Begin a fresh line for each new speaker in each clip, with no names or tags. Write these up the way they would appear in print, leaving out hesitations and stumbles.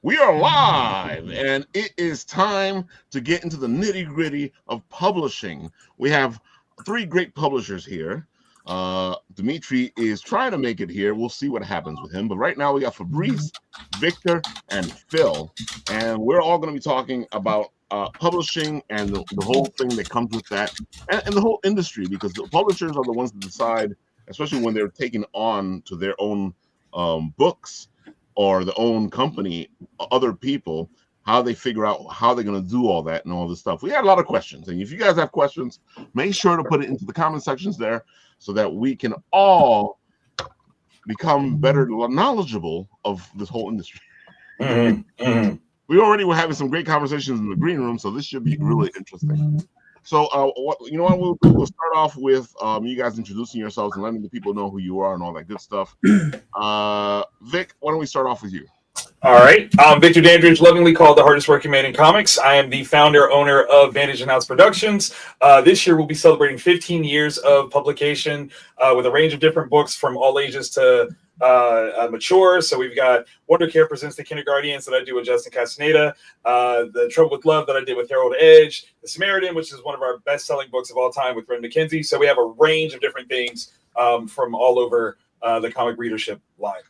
We are live, and it is time to get into the nitty-gritty of publishing. We have three great publishers here. Dimitri is trying to make it here. We'll see what happens with him. But right now we got Fabrice, Victor, and Phil. And we're all going to be talking about publishing and the whole thing that comes with that and the whole industry, because the publishers are the ones that decide, especially when they're taking on to their own books or the own company, other people, how they figure out how they're going to do all that and all this stuff. We had a lot of questions. And if you guys have questions, make sure to put it into the comment sections there so that we can all become better knowledgeable of this whole industry. We already were having some great conversations in the green room, so this should be really interesting. So what we'll do, we'll start off with you guys introducing yourselves and letting the people know who you are and all that good stuff. Vic, why don't we start off with you?
All right. I'm Victor Dandridge, lovingly called the hardest working man in comics. I am the founder, owner of Bandage and House Productions. This year we'll be celebrating 15 years of publication with a range of different books from all ages to mature. So we've got Wonder Care Presents the Kindergartens that I do with Justin Castaneda, The Trouble with Love that I did with Harold Edge, The Samaritan, which is one of our best-selling books of all time with Ren McKenzie. So we have a range of different things from all over the comic readership line.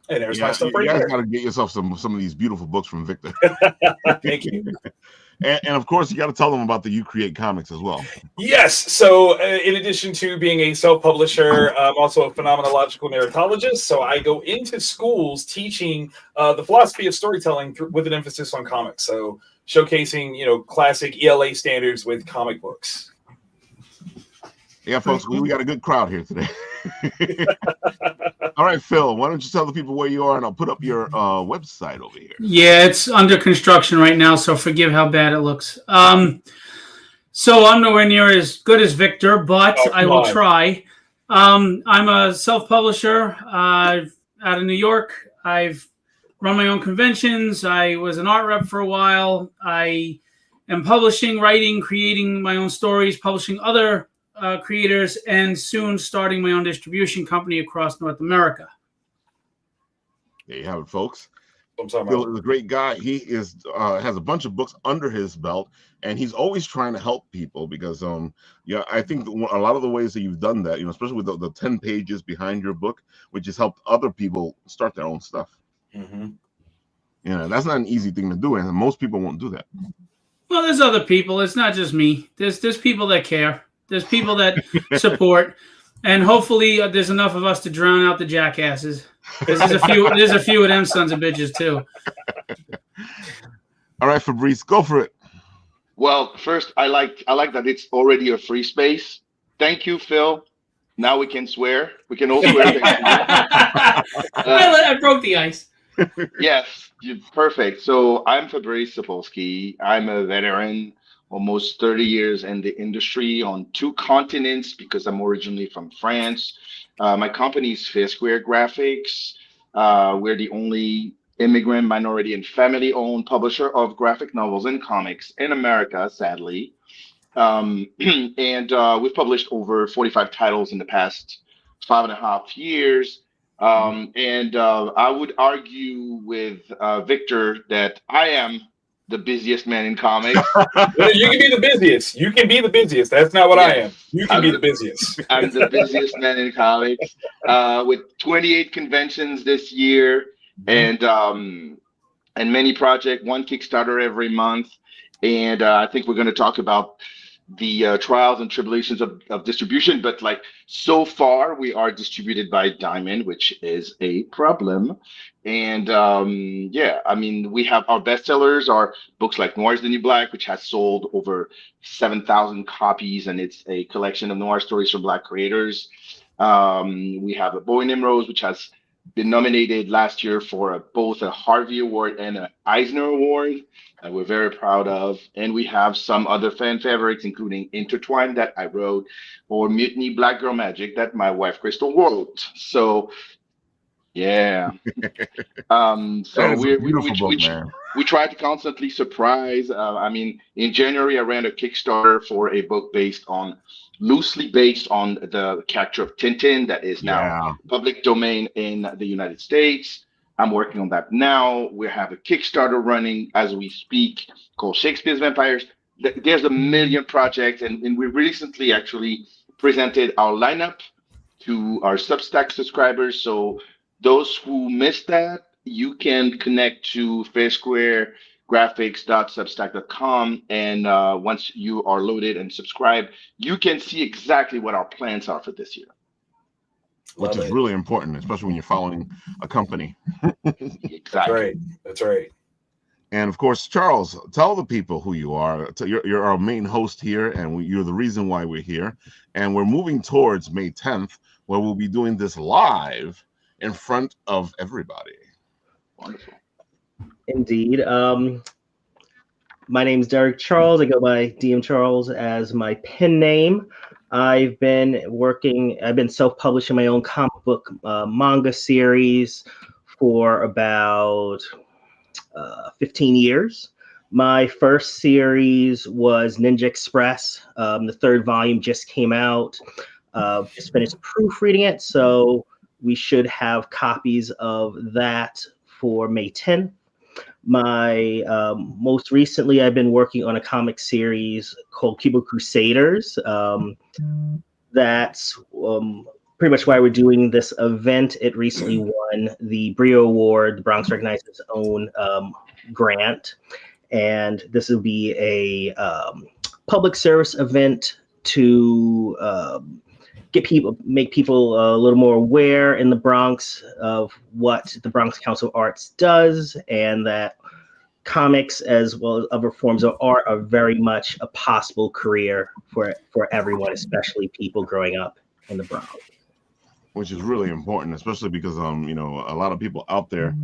And there's my stuff right there.
You got to get yourself some of these beautiful books from Victor.
Thank you.
And of course, you got to tell them about the You Create Comics as well.
Yes. So in addition to being a self-publisher, I'm also a phenomenological narratologist. So I go into schools teaching the philosophy of storytelling with an emphasis on comics. So showcasing, classic ELA standards with comic books.
Yeah, folks, we got a good crowd here today. All right, Phil, why don't you tell the people where you are, and I'll put up your website over here.
Yeah, it's under construction right now, so forgive how bad it looks. So I'm nowhere near as good as Victor, but I will try. I'm a self-publisher out of New York. I've run my own conventions. I was an art rep for a while. I am publishing, writing, creating my own stories, publishing other creators, and soon starting my own distribution company across North America.
There you have it, folks. Phil is a great guy. He is has a bunch of books under his belt, and he's always trying to help people because I think a lot of the ways that you've done that, especially with the 10 pages behind your book, which has helped other people start their own stuff. That's not an easy thing to do, and most people won't do that.
Well, there's other people. It's not just me. There's people that care. There's people that support, and hopefully there's enough of us to drown out the jackasses. There's a few of them sons of bitches too.
All right, Fabrice, go for it.
Well, first, I like that it's already a free space. Thank you, Phil. Now we can swear. We can all swear.
I broke the ice.
Yes, perfect. So I'm Fabrice Sapolsky. I'm a veteran. Almost 30 years in the industry on 2 continents because I'm originally from France. My company is Fair Square Graphics. We're the only immigrant, minority, and family-owned publisher of graphic novels and comics in America, sadly. And we've published over 45 titles in the past 5.5 years. I would argue with Victor that I am the busiest man in comics.
You can be the busiest. You can be the busiest. That's not what I am. You can be the busiest.
I'm the busiest man in comics with 28 conventions this year and many projects, 1 Kickstarter every month. And I think we're going to talk about the trials and tribulations of distribution. But so far, we are distributed by Diamond, which is a problem. And we have our bestsellers are books like Noir is the New Black, which has sold over 7,000 copies, and it's a collection of noir stories from Black creators. We have A Boy Named Rose, which has been nominated last year for both a Harvey Award and an Eisner Award. We're very proud of. And we have some other fan favorites, including Intertwined that I wrote, or Mutiny Black Girl Magic that my wife Crystal wrote. So yeah. We try to constantly surprise. In January, I ran a Kickstarter for a book loosely based on the character of Tintin that is now public domain in the United States. I'm working on that now. We have a Kickstarter running as we speak called Shakespeare's Vampires. There's a million projects, and we recently actually presented our lineup to our Substack subscribers. So those who missed that, you can connect to fairsquaregraphics.substack.com, and once you are loaded and subscribed, you can see exactly what our plans are for this year.
Which is really important, especially when you're following a company.
Exactly.
That's right.
And of course, Charles, tell the people who you are. You're our main host here, and you're the reason why we're here. And we're moving towards May 10th, where we'll be doing this live in front of everybody.
Wonderful.
Indeed. My name's Derek Charles. I go by DM Charles as my pen name. I've been self-publishing my own comic book manga series for about 15 years. My first series was Ninja Express. The third volume just came out. Just finished proofreading it, so we should have copies of that for May 10th. My most recently, I've been working on a comic series called Cubo Crusaders. That's pretty much why we're doing this event. It recently won the Brio Award. The Bronx recognized its own grant, and this will be a public service event to make people a little more aware in the Bronx of what the Bronx Council of Arts does, and that comics as well as other forms of art are very much a possible career for everyone, especially people growing up in the Bronx.
Which is really important, especially because a lot of people out there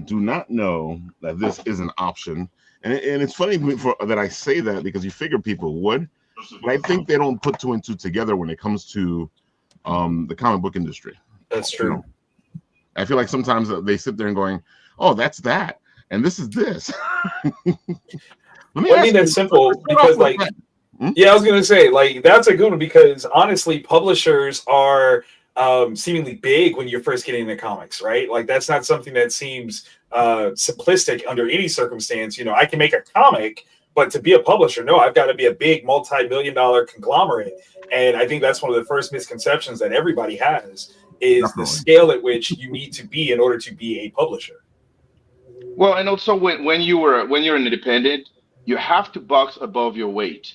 do not know that this is an option. And it's funny that I say that, because you figure people would, but I think they don't put two and two together when it comes to the comic book industry.
That's true.
You know, I feel like sometimes they sit there and going, "Oh, that's that, and this is this."
That's simple, because yeah, I was gonna say, like, that's a good one, because honestly, publishers are seemingly big when you're first getting into comics, right? Like, that's not something that seems simplistic under any circumstance. You know, I can make a comic, but to be a publisher, no, I've got to be a big multi-million-dollar conglomerate. And I think that's one of the first misconceptions that everybody has, is Definitely. The scale at which you need to be in order to be a publisher.
Well, and also when you're an independent, you have to box above your weight,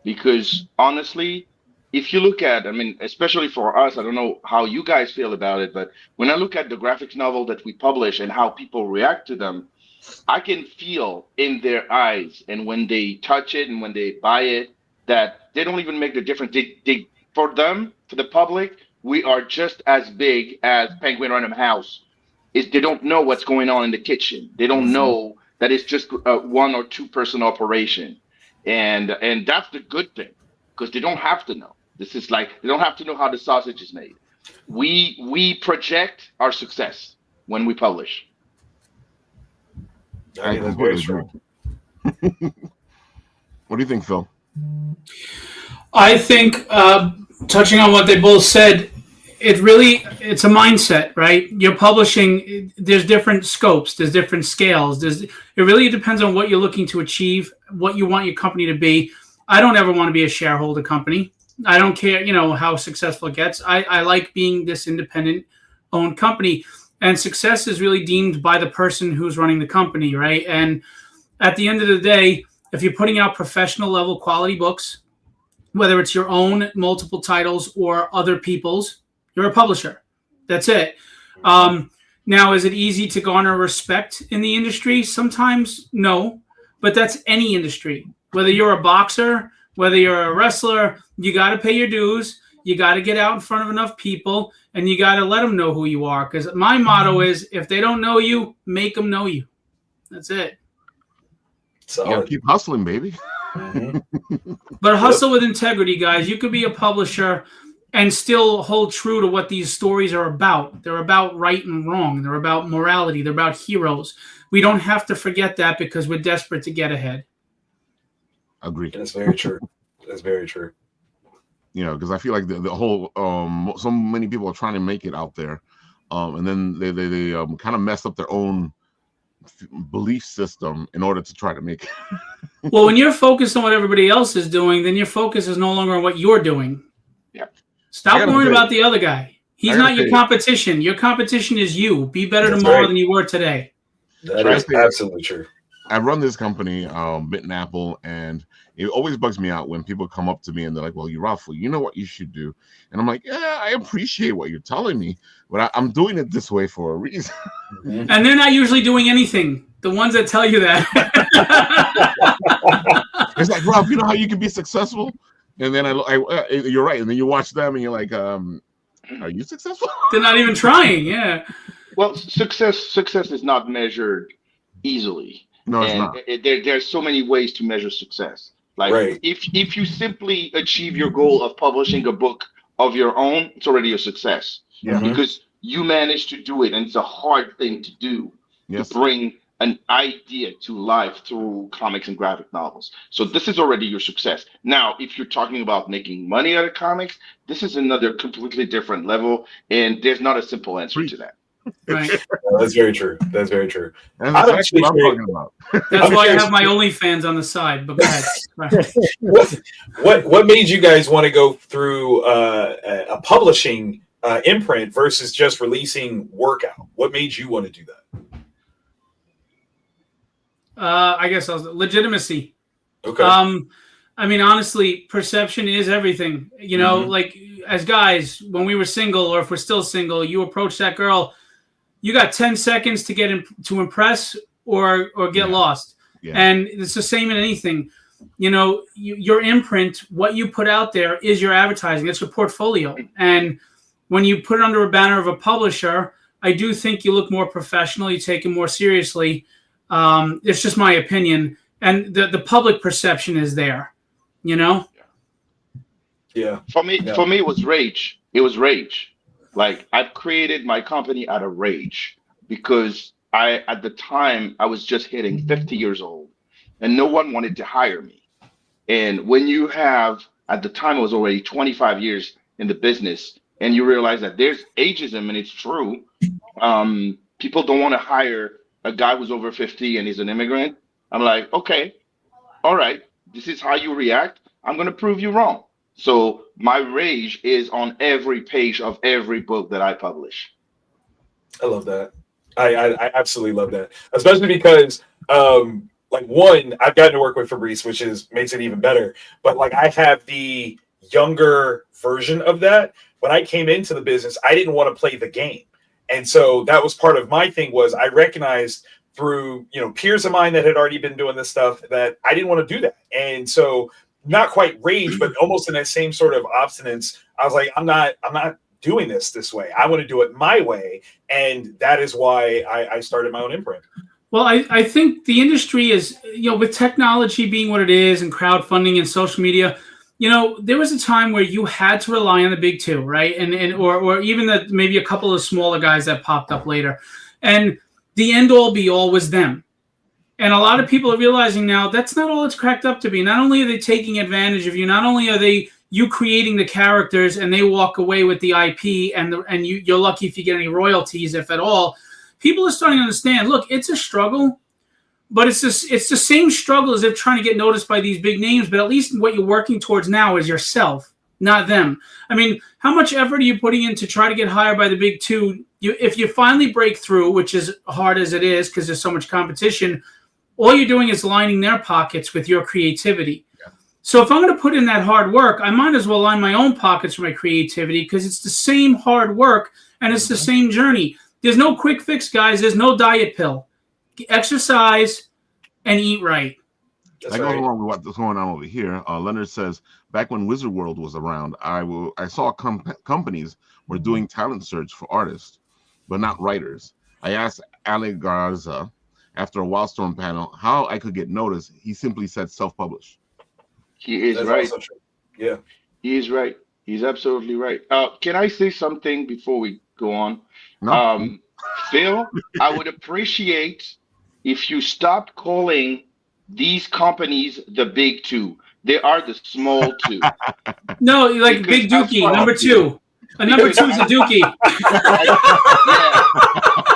because honestly, if you look at, especially for us, I don't know how you guys feel about it, but when I look at the graphic novel that we publish and how people react to them, I can feel in their eyes, and when they touch it and when they buy it, that they don't even make the difference. For them, for the public, we are just as big as Penguin Random House. They don't know what's going on in the kitchen. They don't know that it's just a 1 or 2 person operation, and that's the good thing, because they don't have to know. This is like, they don't have to know how the sausage is made. We project our success when we publish.
That's very true. What do you think, Phil?
I think, touching on what they both said, it's a mindset, right? You're publishing, there's different scopes, there's different scales. It really depends on what you're looking to achieve, what you want your company to be. I don't ever want to be a shareholder company. I don't care, how successful it gets. I like being this independent owned company, and success is really deemed by the person who's running the company, right? And at the end of the day, if you're putting out professional level quality books, whether it's your own multiple titles or other people's, you're a publisher. That's it. Now, is it easy to garner respect in the industry? Sometimes no, but that's any industry. Whether you're a boxer, whether you're a wrestler, you got to pay your dues. You got to get out in front of enough people, and you got to let them know who you are. Because my motto is, if they don't know you, make them know you. That's it.
So you got to keep hustling, baby.
But hustle with integrity, guys. You could be a publisher and still hold true to what these stories are about. They're about right and wrong. They're about morality. They're about heroes. We don't have to forget that because we're desperate to get ahead.
Agreed.
That's very true. That's very true.
Because I feel like the whole so many people are trying to make it out there, and then they kind of mess up their own belief system in order to try to make it.
Well, when you're focused on what everybody else is doing, then your focus is no longer on what you're doing.
Yeah.
Stop worrying about the other guy. He's not your competition. Your competition is you. Be better tomorrow than you were today.
That is absolutely true.
I run this company, Bit and Apple, and it always bugs me out when people come up to me and they're like, well, you know what you should do? And I'm like, yeah, I appreciate what you're telling me, but I'm doing it this way for a reason.
And they're not usually doing anything. The ones that tell you that.
It's like, Ralph, you know how you can be successful? And then you're right. And then you watch them and you're like, are you successful?
They're not even trying. Yeah.
Well, success is not measured easily.
No, it's not.
There's so many ways to measure success. Like if you simply achieve your goal of publishing a book of your own, it's already a success.
Yeah.
Because you managed to do it, and it's a hard thing to do.
Yes.
To bring an idea to life through comics and graphic novels. So this is already your success. Now, if you're talking about making money out of comics, this is another completely different level, and there's not a simple answer to that.
Right.
That's very true. That's very true.
That's exactly what I'm talking about.
That's why I have my OnlyFans on the side. But go ahead.
What made you guys want to go through a publishing imprint versus just releasing workout? What made you want to do that?
I guess legitimacy.
Okay.
I mean, honestly, perception is everything. You know, like as guys, when we were single, or if we're still single, you approach that girl, you got 10 seconds to get to impress or get lost. Yeah. And it's the same in anything. You know, your imprint, what you put out there is your advertising. It's your portfolio. And when you put it under a banner of a publisher, I do think you look more professional. You take it more seriously. It's just my opinion. And the public perception is there, you know?
Yeah.
For me, it was rage. It was rage. Like, I've created my company out of rage because at the time, I was just hitting 50 years old and no one wanted to hire me. And when you have, at the time, I was already 25 years in the business, and you realize that there's ageism, and it's true. People don't want to hire a guy who's over 50 and he's an immigrant. I'm like, okay, all right, this is how you react. I'm going to prove you wrong. So my rage is on every page of every book that I publish.
I love that. I absolutely love that, especially because like, one, I've gotten to work with Fabrice, which makes it even better. But like, I have the younger version of that. When I came into the business, I didn't want to play the game. And so that was part of my thing, was I recognized through, peers of mine that had already been doing this stuff that I didn't want to do that. And so, not quite rage, but almost in that same sort of obstinance, I was like, I'm not doing this way. I want to do it my way. And that is why I started my own imprint.
Well, I think the industry is, with technology being what it is and crowdfunding and social media, there was a time where you had to rely on the big two, right? Or even maybe a couple of smaller guys that popped up later. And the end all be all was them. And a lot of people are realizing now that's not all it's cracked up to be. Not only are they taking advantage of you, not only are you creating the characters and they walk away with the IP and you're lucky if you get any royalties, if at all. People are starting to understand, look, it's a struggle, but it's the same struggle as if trying to get noticed by these big names, but at least what you're working towards now is yourself, not them. I mean, how much effort are you putting in to try to get hired by the big two? If you finally break through, which is hard as it is because there's so much competition, all you're doing is lining their pockets with your creativity. Yeah. So if I'm going to put in that hard work, I might as well line my own pockets for my creativity because it's the same hard work and it's the same journey. There's no quick fix, guys. There's no diet pill. Exercise and eat right.
I go along with what's going on over here. Leonard says, back when Wizard World was around, I saw companies were doing talent search for artists, but not writers. I asked Ale Garza after a Wildstorm panel how I could get noticed. He simply said self-publish.
He is right.
Yeah.
He is right. He's absolutely right. Can I say something before we go on?
No.
Phil, I would appreciate if you stopped calling these companies the big two. They are the small two.
No, like Big Dookie, number two. And number 2 is a Dookie.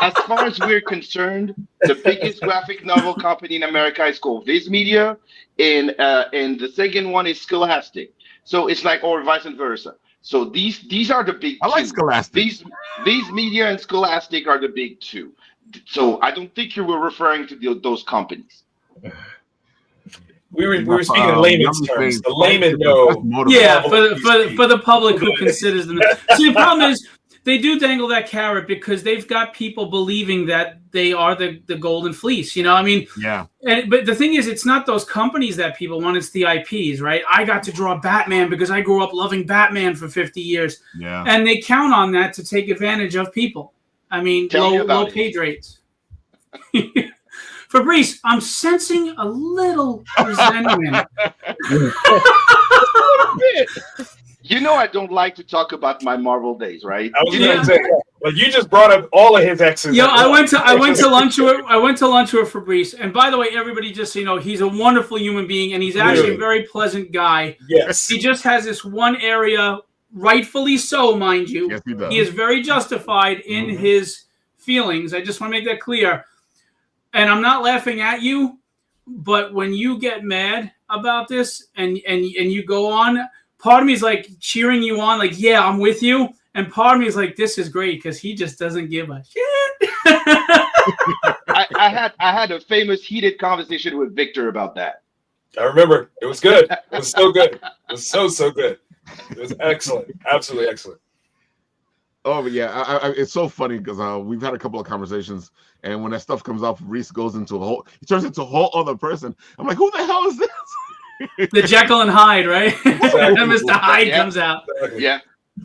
As far as we're concerned, the biggest graphic novel company in America is called Viz Media, and the second one is Scholastic. So it's like, or vice versa. So these are the big.
I like
two.
Scholastic.
Viz Media and Scholastic are the big two. So I don't think you were referring to those companies.
We were speaking in layman's terms. The layman know.
Yeah, for the public who considers them. See, the problem is they do dangle that carrot because they've got people believing that they are the golden fleece. You know, I mean,
yeah.
But the thing is, it's not those companies that people want; it's the IPs, right? I got to draw Batman because I grew up loving Batman for 50 years, and they count on that to take advantage of people. I mean, low page rates. Fabrice, I'm sensing a little resentment.
You know, I don't like to talk about my Marvel days, right?
I was going to say, well, you just brought up all of his exes.
Yo, I went to lunch with Fabrice, and by the way, everybody, just so you know, he's a wonderful human being, and he's actually a very pleasant guy.
Yes,
he just has this one area, rightfully so, mind you.
Yes, he does.
He is very justified in his feelings. I just want to make that clear. And I'm not laughing at you, but when you get mad about this and you go on, part of me is like cheering you on, like, yeah, I'm with you. And part of me is like, this is great because he just doesn't give a shit.
I had a famous heated conversation with Victor about that.
I remember. It was good. It was so good. It was so good. It was excellent. Absolutely excellent.
Oh, but yeah, it's so funny because we've had a couple of conversations, and when that stuff comes up, Reese goes into he turns into a whole other person. I'm like, who the hell is this?
The Jekyll and Hyde, right?
Exactly.
Mr. Hyde comes out.
Yeah.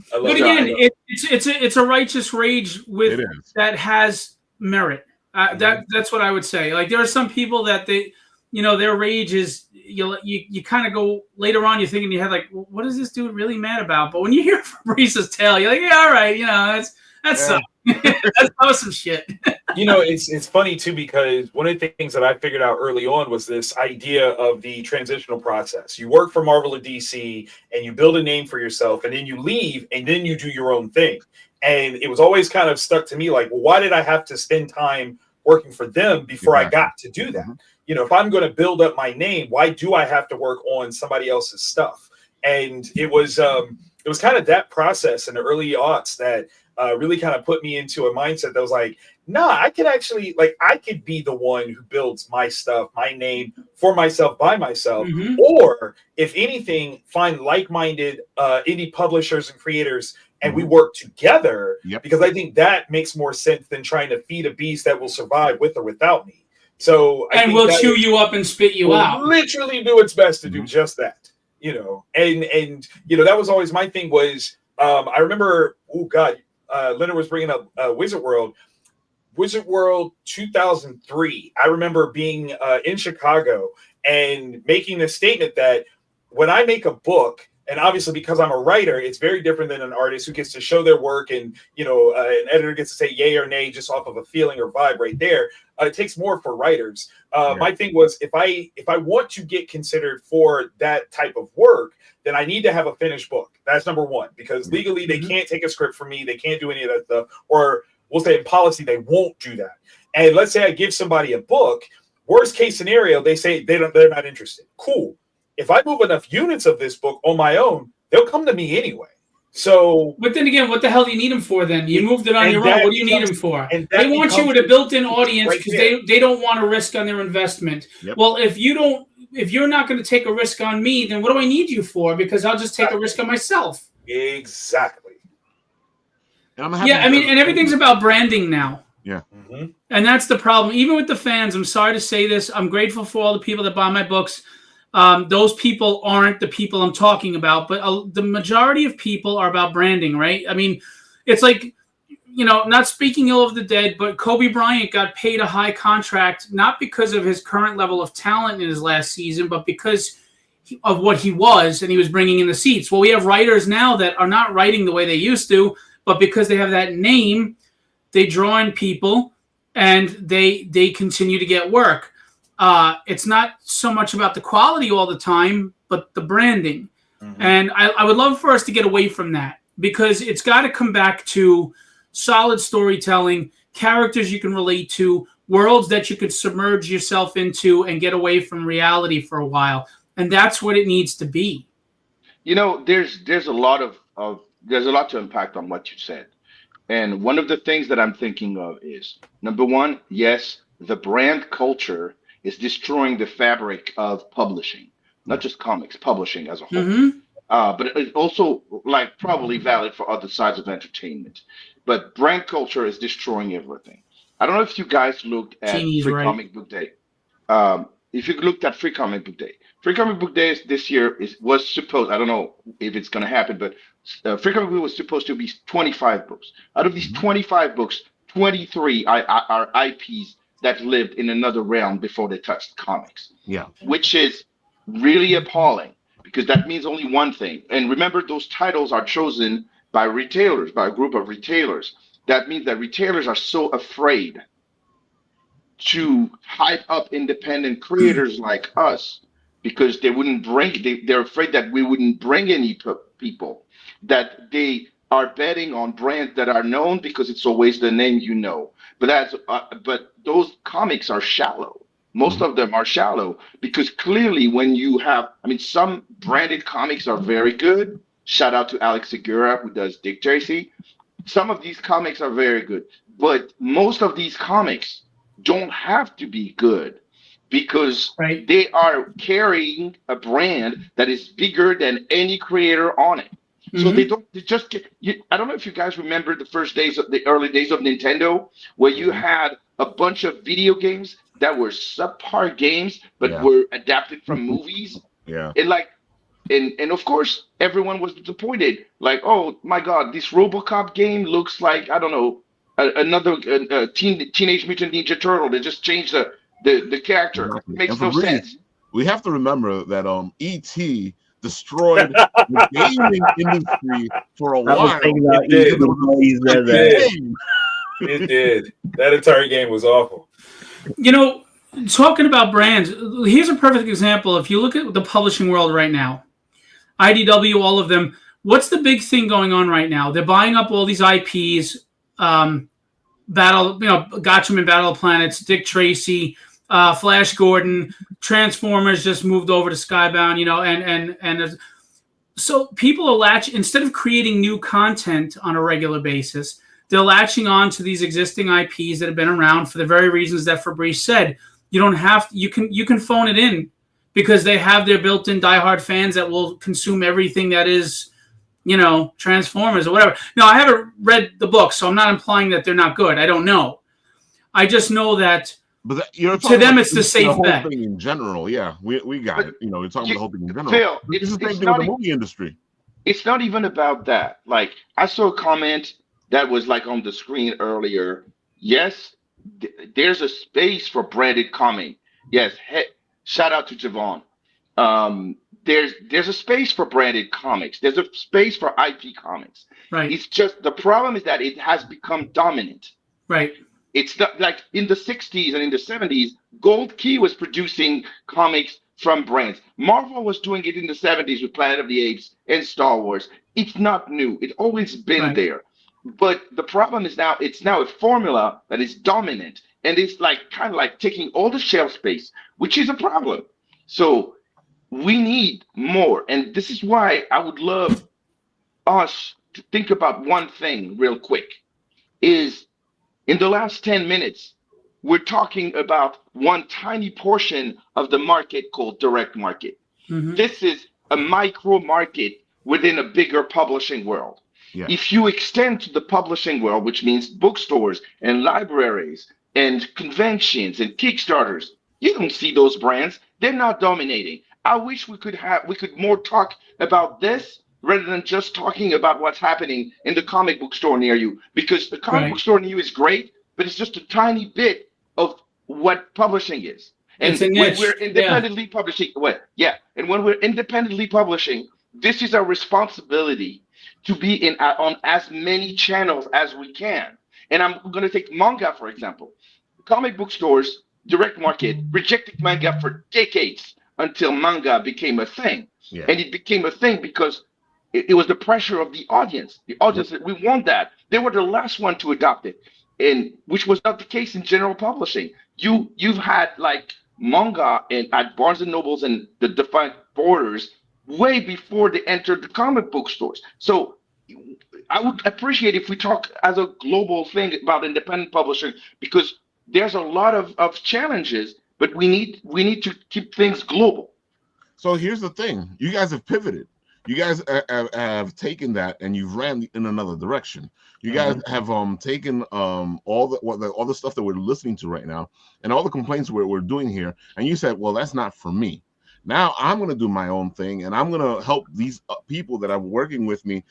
But again, it's a righteous rage with that has merit. That's what I would say. Like there are some people that their rage is you kind of go later on. You think in your head like, what is this dude really mad about? But when you hear Fabrice's tale, you're like, yeah, all right, that's some shit.
It's funny too because one of the things that I figured out early on was this idea of the transitional process. You work for Marvel or DC, and you build a name for yourself, and then you leave, and then you do your own thing. And it was always kind of stuck to me like, well, why did I have to spend time working for them before I got to do that? If I'm going to build up my name, why do I have to work on somebody else's stuff? And it was kind of that process in the early aughts that really kind of put me into a mindset that was like, nah, I could actually, I could be the one who builds my stuff, my name for myself, by myself. Or if anything, find like-minded indie publishers and creators and we work together because I think that makes more sense than trying to feed a beast that will survive with or without me. So
and we'll chew you up and spit you out.
Literally do its best to do just that, and that was always my thing was, I remember, Leonard was bringing up Wizard World 2003. I remember being in Chicago and making this statement that when I make a book, and obviously because I'm a writer, it's very different than an artist who gets to show their work and, an editor gets to say yay or nay just off of a feeling or vibe right there. It takes more for writers. My thing was if I want to get considered for that type of work, then I need to have a finished book. That's number one, because legally they can't take a script from me. They can't do any of that stuff. Or we'll say in policy, they won't do that. And let's say I give somebody a book, worst case scenario, they say they're not interested. Cool. If I move enough units of this book on my own, they'll come to me anyway. So,
but then again, what the hell do you need them for? Then you moved it on your own. What do you need them for? They want you with a built-in audience because they don't want a risk on their investment. Well, if you're not going to take a risk on me, then what do I need you for? Because I'll just take a risk on myself.
Exactly.
And and everything's about branding now.
Yeah.
And that's the problem. Even with the fans, I'm sorry to say this. I'm grateful for all the people that buy my books. Those people aren't the people I'm talking about, but the majority of people are about branding, right? I mean, it's like, not speaking ill of the dead, but Kobe Bryant got paid a high contract, not because of his current level of talent in his last season, but because of what he was and he was bringing in the seats. Well, we have writers now that are not writing the way they used to, but because they have that name, they draw in people and they continue to get work. It's not so much about the quality all the time, but the branding. And I would love for us to get away from that. because it's got to come back to solid storytelling, characters you can relate to, worlds that you could submerge yourself into and get away from reality for a while. And that's what it needs to be.
You know, there's a lot of there's a lot to unpack on what you said. And one of the things that I'm thinking of is, number one, yes, the brand culture is destroying the fabric of publishing, not just comics, publishing as a whole.
Mm-hmm.
But it's also like probably valid for other sides of entertainment. But brand culture is destroying everything. I don't know if you guys looked at Free Comic Book Day. If you looked at Free Comic Book Day, Free Comic Book Day this year was supposed, I don't know if it's going to happen, but Free Comic Book was supposed to be 25 books. Out of these 25 books, 23 are IPs that lived in another realm before they touched comics.
Yeah.
Which is really appalling, because that means only one thing. And remember, those titles are chosen by retailers, by a group of retailers. That means that retailers are so afraid to hype up independent creators like us, because they wouldn't bring, they're afraid that we wouldn't bring any people, that they are betting on brands that are known because it's always the name you know. But those comics are shallow. Most of them are shallow, because clearly when you have, I mean, some branded comics are very good. Shout out to Alex Segura, who does Dick Tracy. Some of these comics are very good, but most of these comics don't have to be good, because they are carrying a brand that is bigger than any creator on it. So they just get, I don't know if you guys remember the early days of Nintendo, where you had a bunch of video games that were subpar games, but were adapted from movies.
Yeah.
And of course, everyone was disappointed. Like, oh my God, this RoboCop game looks like, I don't know, another Teenage Mutant Ninja Turtle. They just changed the character.
Exactly.
It makes no sense.
We have to remember that E.T. destroyed the gaming industry for a while.
It did. That entire game was awful.
You know, talking about brands, here's a perfect example. If you look at the publishing world right now, IDW, all of them, what's the big thing going on right now? They're buying up all these IPs, Gatchaman, Battle of Planets, Dick Tracy, Flash Gordon, Transformers just moved over to Skybound, and so people are instead of creating new content on a regular basis, they're latching on to these existing IPs that have been around for the very reasons that Fabrice said. You don't have to, you can phone it in, because they have their built-in diehard fans that will consume everything that is, Transformers or whatever. Now, I haven't read the book, so I'm not implying that they're not good. I don't know. I just know that to them it's the safe bet.
Thing in general, yeah, we got it. You're talking about the whole thing in general.
Phil,
it's the same thing with the movie industry.
It's not even about that. Like, I saw a comment that was like on the screen earlier. Yes, there's a space for branded comic. Yes, shout out to Javon. There's a space for branded comics. There's a space for IP comics.
Right.
It's just, the problem is that it has become dominant.
Right.
It's not like in the 60s and in the 70s, Gold Key was producing comics from brands. Marvel was doing it in the 70s with Planet of the Apes and Star Wars. It's not new. It's always been there. But the problem is now, it's now a formula that is dominant, and it's like kind of like taking all the shelf space, which is a problem. So we need more. And this is why I would love us to think about one thing real quick, is in the last 10 minutes, we're talking about one tiny portion of the market called direct market. This is a micro market within a bigger publishing world. Yeah. If you extend to the publishing world, which means bookstores and libraries and conventions and Kickstarters, you don't see those brands. They're not dominating. I wish we could more talk about this rather than just talking about what's happening in the comic book store near you, because the comic book store near you is great, but it's just a tiny bit of what publishing is. And when we're independently publishing, and when we're independently publishing, this is our responsibility to be on as many channels as we can. And I'm going to take manga, for example. Comic book stores, direct market, rejected manga for decades until manga became a thing. Yeah. And it became a thing because it was the pressure of the audience. The audience said, we want that. They were the last one to adopt it, and which was not the case in general publishing. You've had like manga at Barnes and Nobles and the defined borders way before they entered the comic book stores. So I would appreciate if we talk as a global thing about independent publishing, because there's a lot of challenges, but we need to keep things global.
So here's the thing: you guys have pivoted. You guys have taken that and you've ran in another direction. You guys have taken all the stuff that we're listening to right now and all the complaints we're doing here, and you said, well, that's not for me. Now I'm going to do my own thing, and I'm going to help these people that are working with me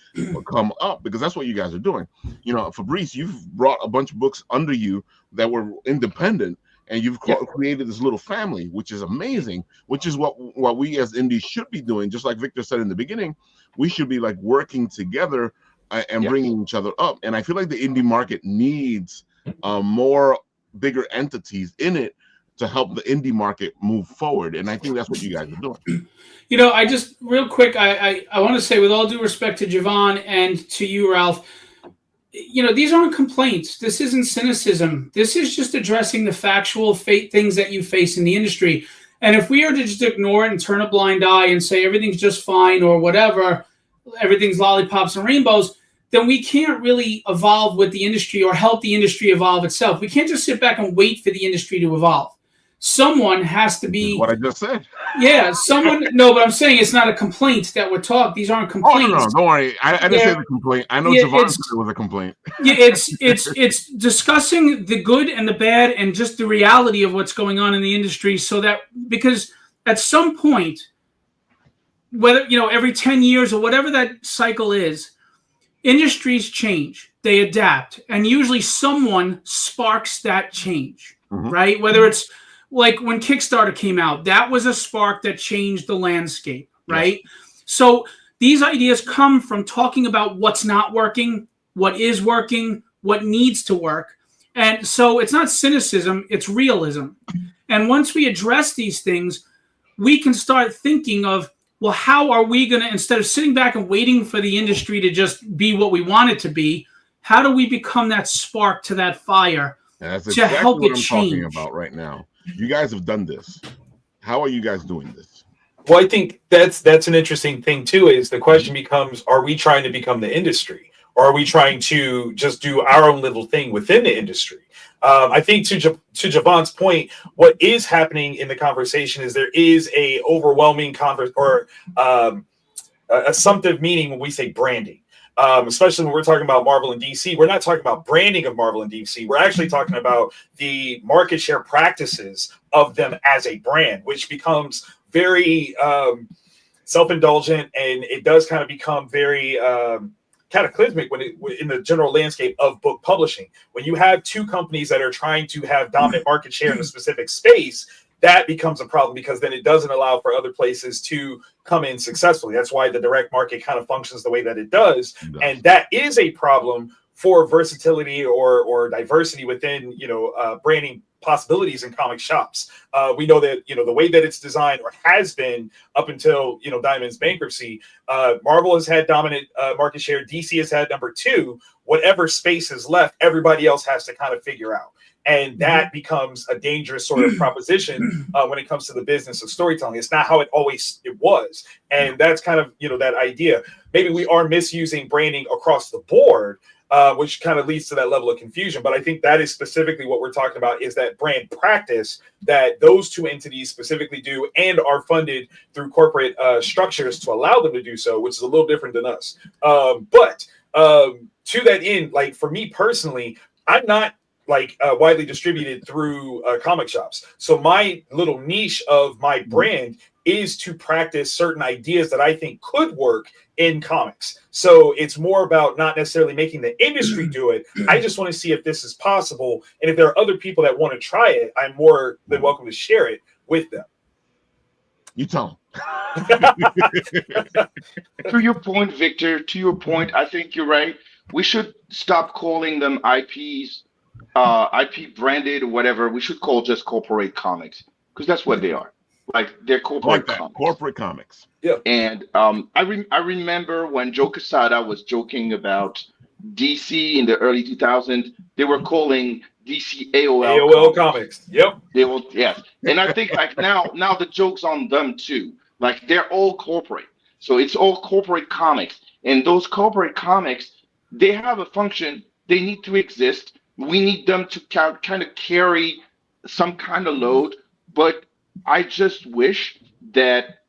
come up, because that's what you guys are doing. You know, Fabrice, you've brought a bunch of books under you that were independent, and you've created this little family, which is amazing, which is what we as indies should be doing. Just like Victor said in the beginning, we should be like working together and bringing each other up. And I feel like the indie market needs more bigger entities in it to help the indie market move forward. And I think that's what you guys are doing.
You know, I just real quick, I want to say, with all due respect to Javon and to you, Ralph, you know, these aren't complaints. This isn't cynicism. This is just addressing the factual things that you face in the industry. And if we are to just ignore it and turn a blind eye and say everything's just fine or whatever, everything's lollipops and rainbows, then we can't really evolve with the industry or help the industry evolve itself. We can't just sit back and wait for the industry to evolve. Someone has to be.
What I just said.
Yeah, someone. No, but I'm saying it's not a complaint that we're talking. These aren't complaints.
Oh, no, don't worry. I didn't say the complaint. I know Javon said it was a complaint.
Yeah, it's discussing the good and the bad and just the reality of what's going on in the industry, so that, because at some point, whether, you know, every 10 years or whatever that cycle is, industries change, they adapt, and usually someone sparks that change, right? Whether it's like when Kickstarter came out, that was a spark that changed the landscape, right? Yes. So these ideas come from talking about what's not working, what is working, what needs to work. And so it's not cynicism, it's realism. And once we address these things, we can start thinking of, well, how are we going to, instead of sitting back and waiting for the industry to just be what we want it to be, how do we become that spark to that fire to help it change?
Talking about right now. You guys have done this. How are you guys doing this?
Well, I think that's an interesting thing too, is the question becomes, are we trying to become the industry, or are we trying to just do our own little thing within the industry? I think to Javon's point, what is happening in the conversation is there is a overwhelming assumptive meaning when we say branding. Especially when we're talking about Marvel and DC, we're not talking about branding of Marvel and DC. We're actually talking about the market share practices of them as a brand, which becomes very self-indulgent, and it does kind of become very cataclysmic in the general landscape of book publishing. When you have two companies that are trying to have dominant market share in a specific space, that becomes a problem, because then it doesn't allow for other places to come in successfully. That's why the direct market kind of functions the way that it does. And that is a problem for versatility or diversity within, branding possibilities in comic shops. We know that, the way that it's designed, or has been up until, Diamond's bankruptcy, Marvel has had dominant market share. DC has had number 2. Whatever space is left, everybody else has to kind of figure out. And that becomes a dangerous sort of proposition when it comes to the business of storytelling. It's not how it was. And that's kind of, that idea. Maybe we are misusing branding across the board, which kind of leads to that level of confusion. But I think that is specifically what we're talking about, is that brand practice that those two entities specifically do, and are funded through corporate structures to allow them to do so, which is a little different than us. But to that end, like for me personally, I'm not widely distributed through comic shops. So my little niche of my brand is to practice certain ideas that I think could work in comics. So it's more about not necessarily making the industry do it. I just want to see if this is possible. And if there are other people that want to try it, I'm more than welcome to share it with them.
You tell
them. To your point, Victor, I think you're right. We should stop calling them IPs, IP branded or whatever. We should call just corporate comics, because that's what they are. like they're corporate
that.
comics.
Corporate comics.
Yeah.
And I remember when Joe Quesada was joking about DC in the early 2000s, they were calling DC AOL
Comics. Yep.
They will, yes. And I think like now the joke's on them too. Like they're all corporate. So it's all corporate comics. And those corporate comics, they have a function. They need to exist. We need them to kind of carry some kind of load. But I just wish that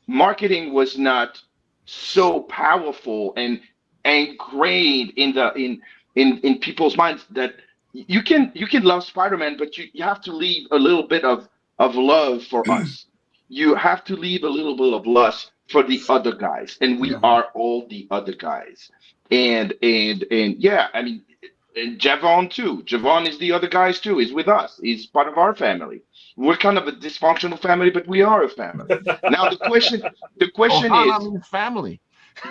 marketing was not so powerful and ingrained in people's minds that you can love Spider-Man, but you have to leave a little bit of love for us. You have to leave a little bit of lust for the other guys, and we are all the other guys. And yeah, I mean, and Javon too. Javon is the other guys too. He's with us. He's part of our family. We're kind of a dysfunctional family, but we are a family. Now the question is
family.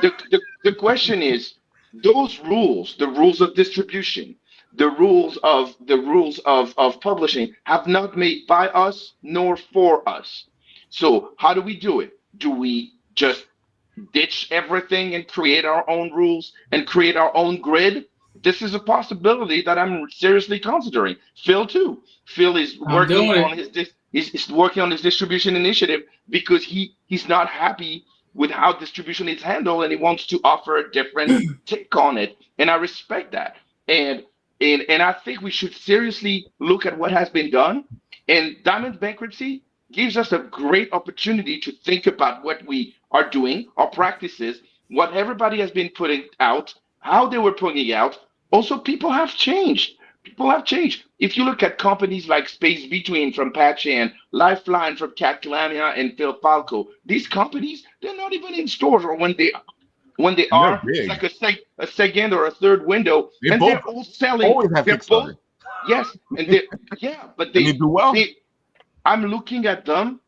The question is those rules, the rules of distribution, the rules of publishing have not made by us nor for us. So how do we do it? Do we just ditch everything and create our own rules and create our own grid? This is a possibility that I'm seriously considering. Phil too. Phil is working on his working on his distribution initiative because he's not happy with how distribution is handled, and he wants to offer a different take on it. And I respect that. And I think we should seriously look at what has been done. And Diamond's bankruptcy gives us a great opportunity to think about what we are doing, our practices, what everybody has been putting out, how they were putting it out. Also, people have changed. People have changed. If you look at companies like Space Between from Pat Chan, Lifeline from Kat Lamia and Phil Falco, these companies, they're not even in stores, or when they are, it's like a second or a third window, and they're all selling.
Always have Kickstarter.
Yes, and but they
do well.
I'm looking at them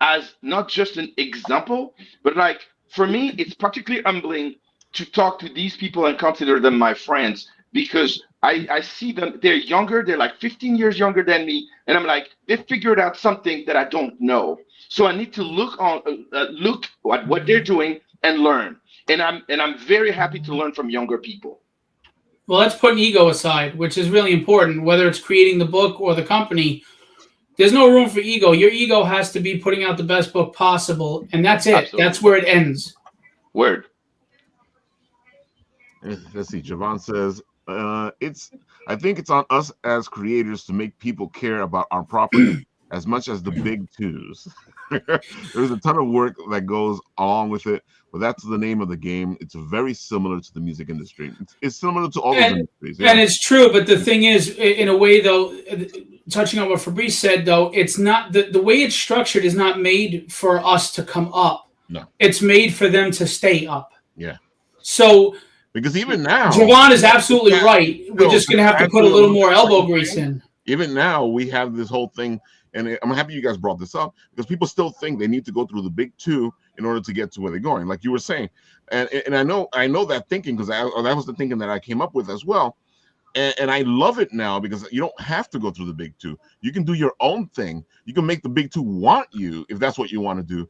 as not just an example, but like for me, it's particularly humbling to talk to these people and consider them my friends, because I see them, they're younger, they're like 15 years younger than me, and I'm like, they figured out something that I don't know. So I need to look at what they're doing and learn. And I'm very happy to learn from younger people.
Well, let's put ego aside, which is really important, whether it's creating the book or the company. There's no room for ego. Your ego has to be putting out the best book possible, and that's it. Absolutely. That's where it ends.
Word.
Let's see. Javon says, I think it's on us as creators to make people care about our property as much as the big twos. There's a ton of work that goes along with it, but that's the name of the game. It's very similar to the music industry. It's similar to all of the industries. Yeah.
And it's true, but the thing is, in a way, though, touching on what Fabrice said, though, it's not the way it's structured is not made for us to come up.
No,
it's made for them to stay up.
Yeah.
So.
Because even now,
Javon is absolutely right. We're just going to have to put a little more elbow grease in.
Even now, we have this whole thing, and I'm happy you guys brought this up, because people still think they need to go through the big two in order to get to where they're going, like you were saying. And I know that thinking, because that was the thinking that I came up with as well. And I love it now, because you don't have to go through the big two. You can do your own thing. You can make the big two want you, if that's what you want to do.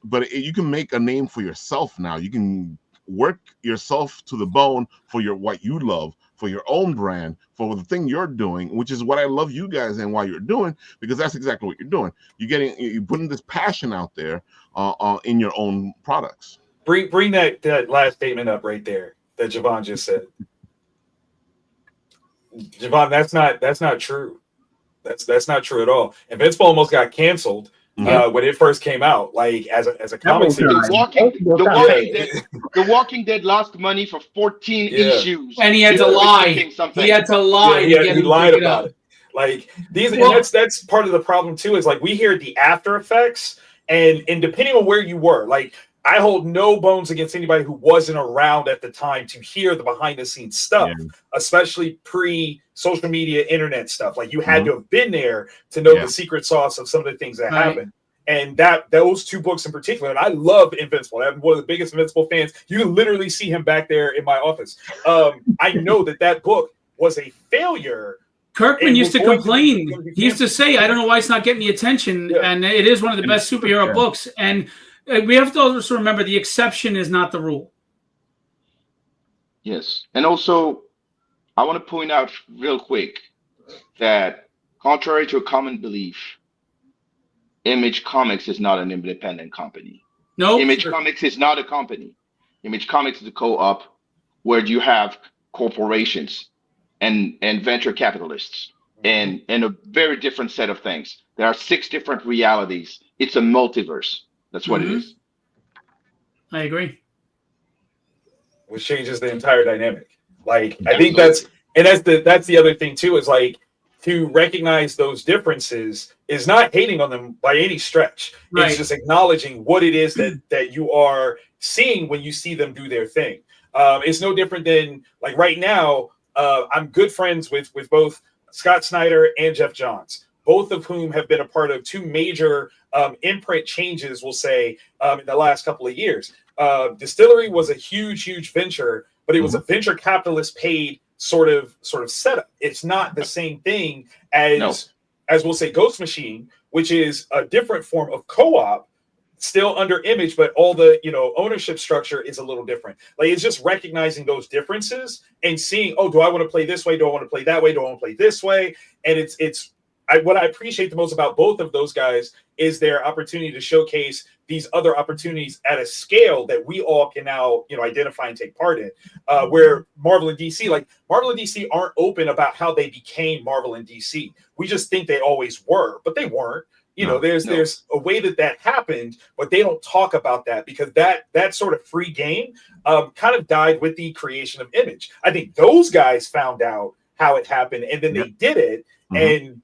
But you can make a name for yourself now. You can work yourself to the bone for what you love, for your own brand, for the thing you're doing, which is what I love you guys and why you're doing, because that's exactly what you're doing. You're putting this passion out there in your own products.
Bring that last statement up right there that Javon just said. Javon, that's not true. That's not true at all. Invincible almost got canceled. When it first came out, like as a comic series.
The Walking Dead lost money for 14 issues,
and he had to lie. He had to lie.
He lied about it. Like that's part of the problem too. Is like we hear the after effects, and depending on where you were, like I hold no bones against anybody who wasn't around at the time to hear the behind the scenes stuff, especially pre-social media, internet stuff. Like you had to have been there to know the secret sauce of some of the things that happened. And those two books in particular, and I love Invincible. I'm one of the biggest Invincible fans. You can literally see him back there in my office. I know that book was a failure
Kirkman used to complain. He used to say, I don't know why it's not getting the attention. Yeah. And it is one of the best superhero books. And we have to also remember the exception is not the rule.
Yes. And also, I want to point out real quick that contrary to a common belief, Image Comics is not an independent company.
No.
Image Comics is not a company. Image Comics is a co-op where you have corporations and venture capitalists and a very different set of things. There are 6 different realities. It's a multiverse. That's what it is.
I agree.
Which changes the entire dynamic. Like, I think that's the other thing too, is like, to recognize those differences is not hating on them by any stretch. Right. It's just acknowledging what it is that you are seeing when you see them do their thing. It's no different than, like, right now, I'm good friends with both Scott Snyder and Jeff Johns, both of whom have been a part of 2 major imprint changes, we'll say, in the last couple of years. Distillery was a huge venture, but it was a venture capitalist paid sort of setup. It's not the same thing as we'll say Ghost Machine, which is a different form of co-op, still under Image, but all the ownership structure is a little different. Like, it's just recognizing those differences and seeing, oh, do I want to play this way? Do I want to play that way? Do I want to play this way? And what I appreciate the most about both of those guys is their opportunity to showcase these other opportunities at a scale that we all can now, identify and take part in. Where Marvel and DC aren't open about how they became Marvel and DC. We just think they always were, but they weren't. There's a way that happened, but they don't talk about that because that sort of free game kind of died with the creation of Image. I think those guys found out how it happened, and then they did it, and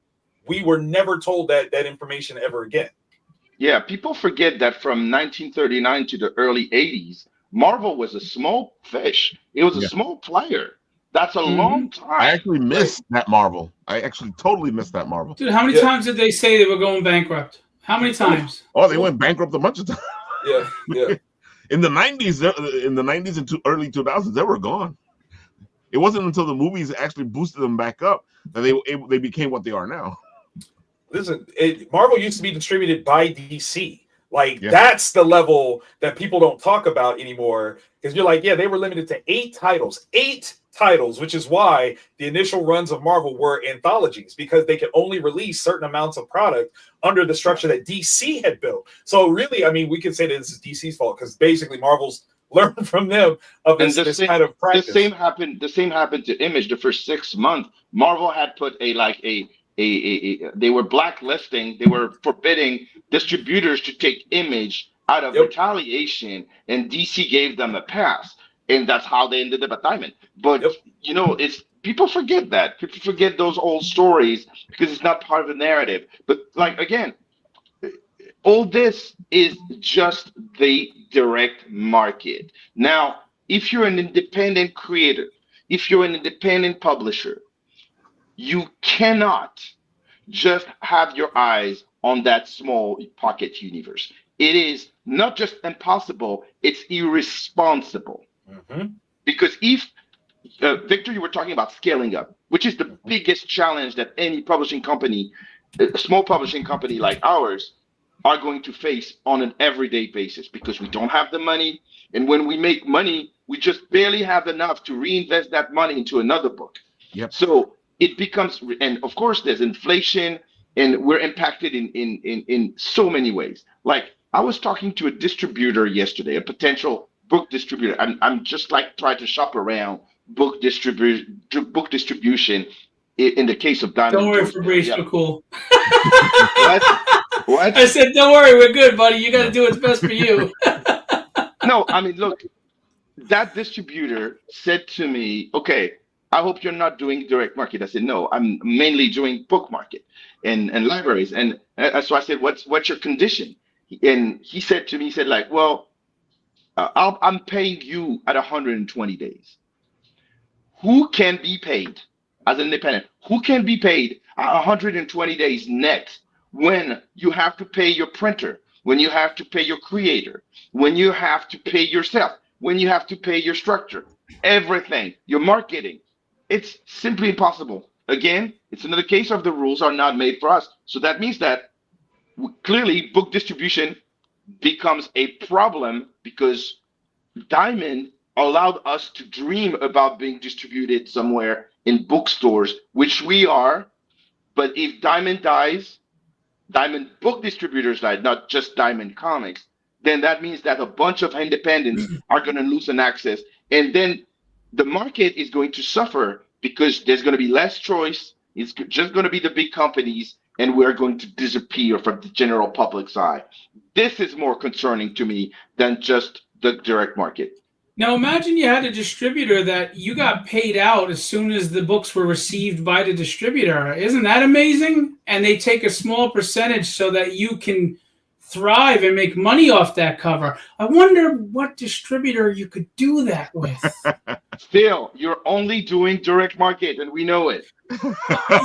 we were never told that information ever again.
Yeah, people forget that from 1939 to the early 80s, Marvel was a small fish. It was a small player. That's a long time.
I actually missed that Marvel. I actually totally missed that Marvel.
Dude, how many times did they say they were going bankrupt? How many times?
Oh, they went bankrupt a bunch of times.
Yeah.
In the 90s and early 2000s, they were gone. It wasn't until the movies actually boosted them back up that they became what they are now.
Listen, Marvel used to be distributed by DC. That's the level that people don't talk about anymore. Because you're like, they were limited to 8 titles, which is why the initial runs of Marvel were anthologies, because they could only release certain amounts of product under the structure that DC had built. So really, I mean, we could say that this is DC's fault because basically Marvel's learned from them of this kind of practice.
The same happened to Image. The first 6 months, Marvel had put they were blacklisting, they were forbidding distributors to take Image out of retaliation, and DC gave them a pass, and that's how they ended up at Diamond. But it's people forget that. People forget those old stories because it's not part of the narrative. But again, all this is just the direct market. Now, if you're an independent creator, if you're an independent publisher, you cannot just have your eyes on that small pocket universe. It is not just impossible, it's irresponsible. Because if, Victor, you were talking about scaling up, which is the biggest challenge that any publishing company, a small publishing company like ours, are going to face on an everyday basis, because we don't have the money. And when we make money, we just barely have enough to reinvest that money into another book. So it becomes, and of course there's inflation, and we're impacted in so many ways. Like, I was talking to a distributor yesterday, a potential book distributor. I'm just trying to shop around book distribution in the case of Diamond.
Don't worry, Fabrice, we're cool.
What?
I said, don't worry, we're good, buddy. You got to do what's best for you.
No, I mean, look, that distributor said to me, okay, I hope you're not doing direct market. I said, no, I'm mainly doing book market and libraries. And so I said, what's your condition? And he said to me, well, I'm paying you at 120 days. Who can be paid as an independent? Who can be paid at 120 days net when you have to pay your printer, when you have to pay your creator, when you have to pay yourself, when you have to pay your structure, everything, your marketing? It's simply impossible. again, it's another case of the rules are not made for us. So that means that clearly book distribution becomes a problem because Diamond allowed us to dream about being distributed somewhere in bookstores, which we are. But if Diamond dies, Diamond book distributors die, not just Diamond Comics, then that means that a bunch of independents are going to lose an access. And then the market is going to suffer because there's going to be less choice. It's just going to be the big companies, and we're going to disappear from the general public's eye. This is more concerning to me than just the direct market.
Now imagine you had a distributor that you got paid out as soon as the books were received by the distributor. Isn't that amazing? And they take a small percentage so that you can thrive and make money off that cover. I wonder what distributor you could do that with.
Still, you're only doing direct market, and we know it.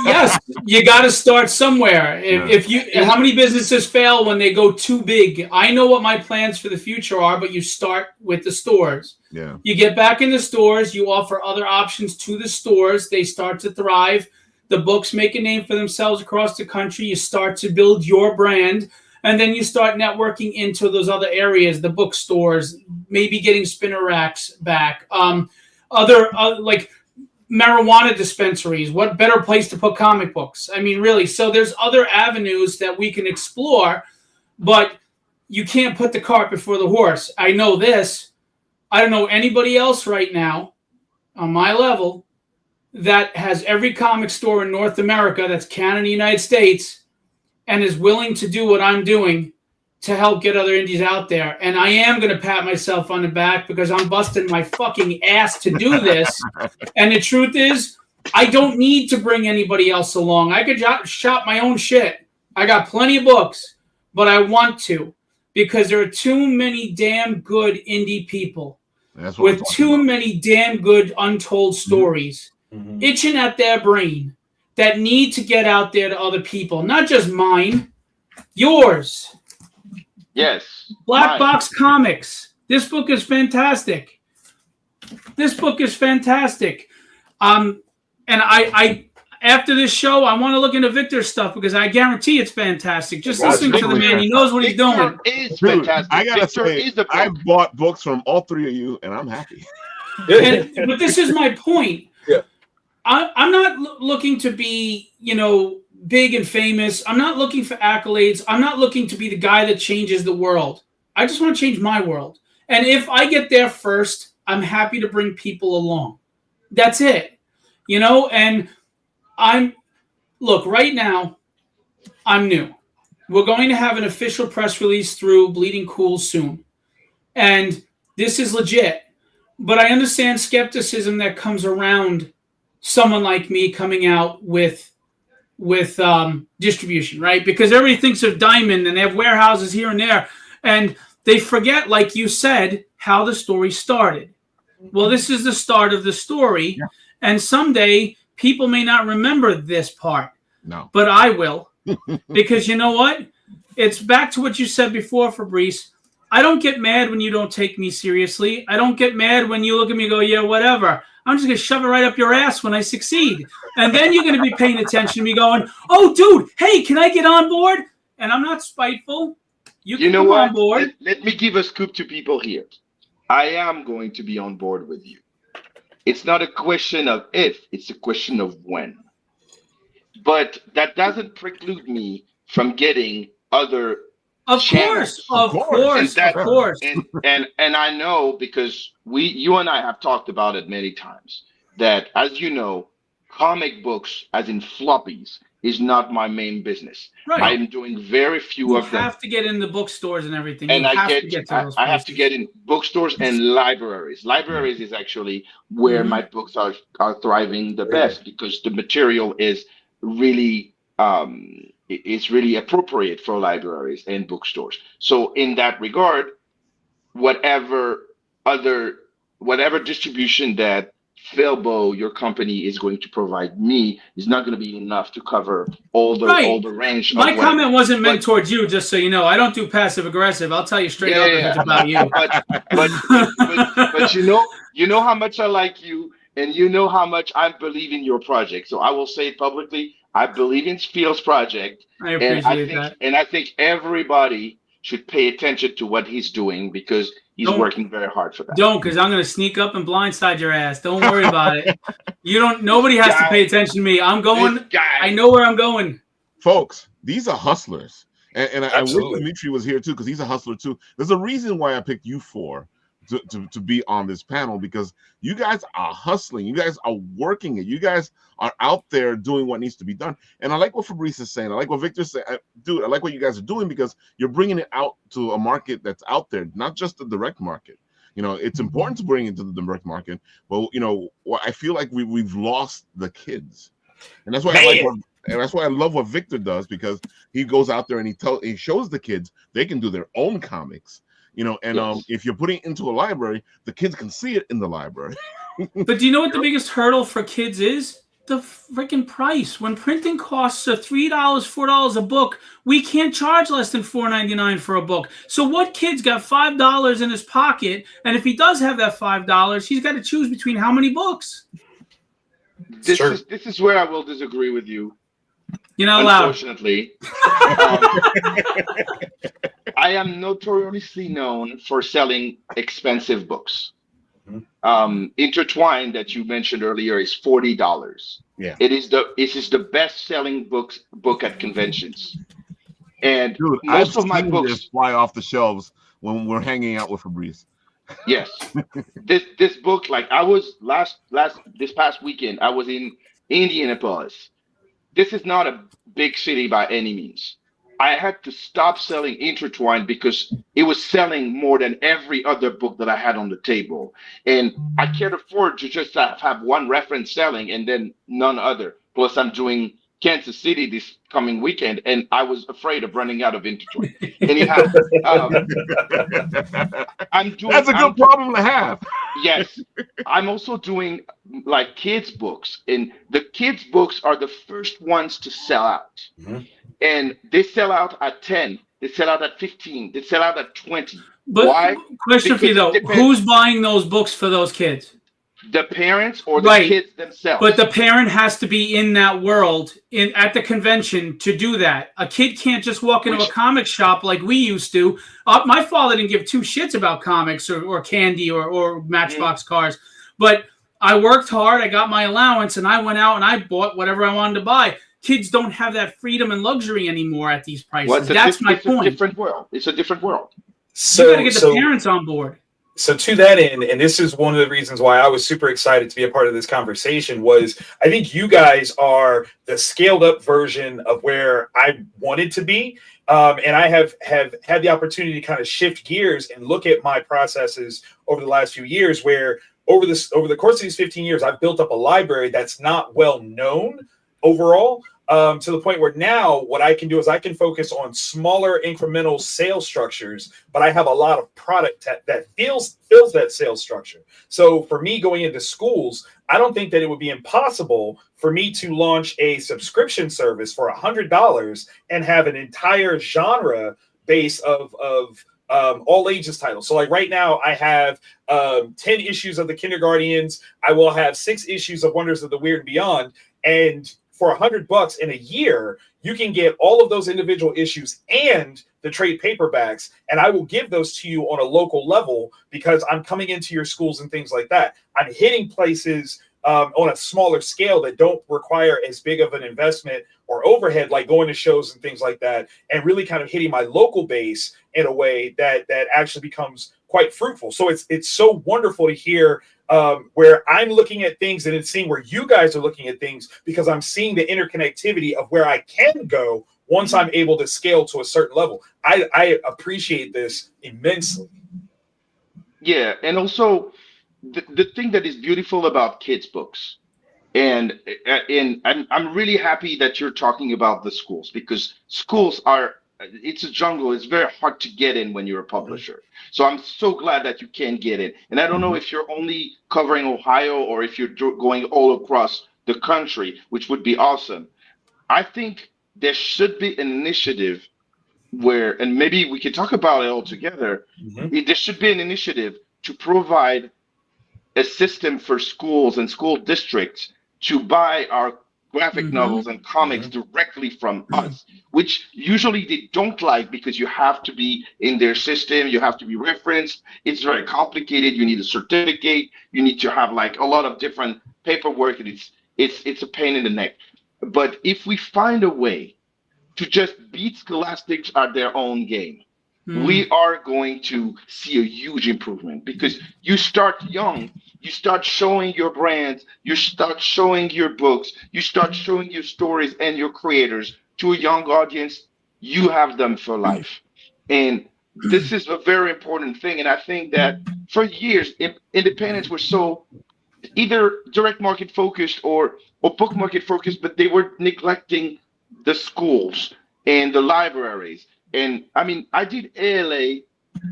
Yes, you got to start somewhere. How many businesses fail when they go too big? I know what my plans for the future are, but you start with the stores.
Yeah.
You get back in the stores. You offer other options to the stores. They start to thrive. The books make a name for themselves across the country. You start to build your brand. And then you start networking into those other areas, the bookstores, maybe getting spinner racks back, other like marijuana dispensaries. What better place to put comic books? I mean, really. So there's other avenues that we can explore, but you can't put the cart before the horse. I know this. I don't know anybody else right now on my level that has every comic store in North America, that's Canada, United States, and is willing to do what I'm doing to help get other indies out there. And I am going to pat myself on the back because I'm busting my fucking ass to do this. And the truth is, I don't need to bring anybody else along. I could shop my own shit. I got plenty of books, but I want to because there are too many damn good indie people with too many damn good untold stories itching at their brain that need to get out there to other people, not just mine, yours.
Yes.
Black Box Comics. This book is fantastic. And I after this show, I want to look into Victor's stuff because I guarantee it's fantastic. Just listening to the man, he knows what he's doing.
Is fantastic.
I gotta say, I've bought books from all three of you, and I'm happy.
But this is my point.
Yeah.
I'm not looking to be, big and famous. I'm not looking for accolades. I'm not looking to be the guy that changes the world. I just want to change my world. And if I get there first, I'm happy to bring people along. That's it. And right now, I'm new. We're going to have an official press release through Bleeding Cool soon. And this is legit. But I understand skepticism that comes around someone like me coming out with distribution, right? Because everybody thinks of Diamond and they have warehouses here and there. And they forget, like you said, how the story started. Well, this is the start of the story. Yeah. And someday people may not remember this part.
No.
But I will. Because you know what? It's back to what you said before, Fabrice. I don't get mad when you don't take me seriously. I don't get mad when you look at me and go, yeah, whatever. I'm just going to shove it right up your ass when I succeed. And then you're going to be paying attention to me going, oh, dude, hey, can I get on board? And I'm not spiteful. You can come on board.
Let me give a scoop to people here. I am going to be on board with you. It's not a question of if, it's a question of when. But that doesn't preclude me from getting other channels.
Of course.
And I know because you and I have talked about it many times that, as you know, comic books, as in floppies, is not my main business.
Right.
I'm doing very few of them.
You have to get in the bookstores and everything.
And I have to get in bookstores and libraries. Libraries is actually where my books are thriving the best because the material is really it's really appropriate for libraries and bookstores. So in that regard, whatever distribution that Philbo, your company, is going to provide me is not going to be enough to cover all the range.
My comment wasn't meant towards you, just so you know. I don't do passive aggressive. I'll tell you straight up if it's about you.
But you know how much I like you, and you know how much I believe in your project. So I will say it publicly. I believe in Phil's project,
I appreciate that.
And I think everybody should pay attention to what he's doing because he's working very hard for that.
Don't, because I'm going to sneak up and blindside your ass. Don't worry about it. You don't. Nobody has to pay attention to me. I'm going. I know where I'm going.
Folks, these are hustlers. And I wish Dimitri was here too, because he's a hustler too. There's a reason why I picked you four to be on this panel, because you guys are hustling. You guys are working it. You guys are out there doing what needs to be done. And I like what Fabrice is saying. I like what Victor's saying. Dude, I like what you guys are doing, because you're bringing it out to a market that's out there, not just the direct market. You know, it's important to bring it to the direct market, but you know, I feel like we've lost the kids, and that's why and that's why I love what Victor does, because he goes out there and he shows the kids they can do their own comics. You know, and if you're putting it into a library, the kids can see it in the library.
But do you know what the biggest hurdle for kids is? The freaking price. When printing costs are $3, $4 a book, we can't charge less than $4.99 for a book. So what kid's got $5 in his pocket? And if he does have that $5, he's got to choose between how many books?
This is where I will disagree with you.
You're not allowed.
Unfortunately. I am notoriously known for selling expensive books. Intertwined, that you mentioned earlier, is $40.
Yeah,
it is the best-selling book at conventions. And
dude, most of my books fly off the shelves when we're hanging out with Fabrice.
Yes, this book, like I was this past weekend, I was in Indianapolis. This is not a big city by any means. I had to stop selling Intertwined because it was selling more than every other book that I had on the table. And I can't afford to just have one reference selling and then none other. Plus, I'm doing Kansas City this coming weekend, and I was afraid of running out of Intertwined. Anyhow,
that's a good problem to have.
Yes. I'm also doing like kids' books, and the kids' books are the first ones to sell out. Mm-hmm. And they sell out at 10, they sell out at 15, they sell out at 20.
But
why?
Question for you though, who's buying those books for those kids?
The parents or the kids themselves.
But the parent has to be in that world at the convention to do that. A kid can't just walk into a comic shop like we used to. My father didn't give two shits about comics or candy or Matchbox cars. But I worked hard, I got my allowance, and I went out and I bought whatever I wanted to buy. Kids don't have that freedom and luxury anymore at these prices.
Well,
that's my point.
It's a different world. It's a different world.
So you got to get the parents on board.
So to that end, and this is one of the reasons why I was super excited to be a part of this conversation, was I think you guys are the scaled up version of where I wanted to be. And I have had the opportunity to kind of shift gears and look at my processes over the last few years, where over the course of these 15 years, I've built up a library that's not well known overall, to the point where now what I can do is I can focus on smaller incremental sales structures, but I have a lot of product that fills that sales structure. So for me going into schools, I don't think that it would be impossible for me to launch a subscription service for $100 and have an entire genre base of all ages titles. So like right now I have 10 issues of the Kindergartens. I will have 6 issues of Wonders of the Weird and Beyond. And for $100 in a year, you can get all of those individual issues and the trade paperbacks, and I will give those to you on a local level because I'm coming into your schools and things like that. I'm hitting places on a smaller scale that don't require as big of an investment or overhead, like going to shows and things like that, and really kind of hitting my local base in a way that actually becomes quite fruitful. So it's so wonderful to hear where I'm looking at things and it's seeing where you guys are looking at things, because I'm seeing the interconnectivity of where I can go once I'm able to scale to a certain level. I appreciate this immensely.
Yeah, and also the thing that is beautiful about kids' books, and I'm really happy that you're talking about the schools, because schools it's a jungle. It's very hard to get in when you're a publisher. So I'm so glad that you can get in. And I don't know if you're only covering Ohio or if you're going all across the country, which would be awesome. I think there should be an initiative where, and maybe we can talk about it all together. There should be an initiative to provide a system for schools and school districts to buy our graphic novels and comics directly from us, which usually they don't like because you have to be in their system, you have to be referenced. It's very complicated. You need a certificate. You need to have like a lot of different paperwork, and it's a pain in the neck. But if we find a way to just beat Scholastics at their own game, we are going to see a huge improvement, because you start young, you start showing your brands, you start showing your books, you start showing your stories and your creators to a young audience. You have them for life. And this is a very important thing. And I think that for years, independents were so either direct market focused or book market focused, but they were neglecting the schools and the libraries. And I mean, I did ALA,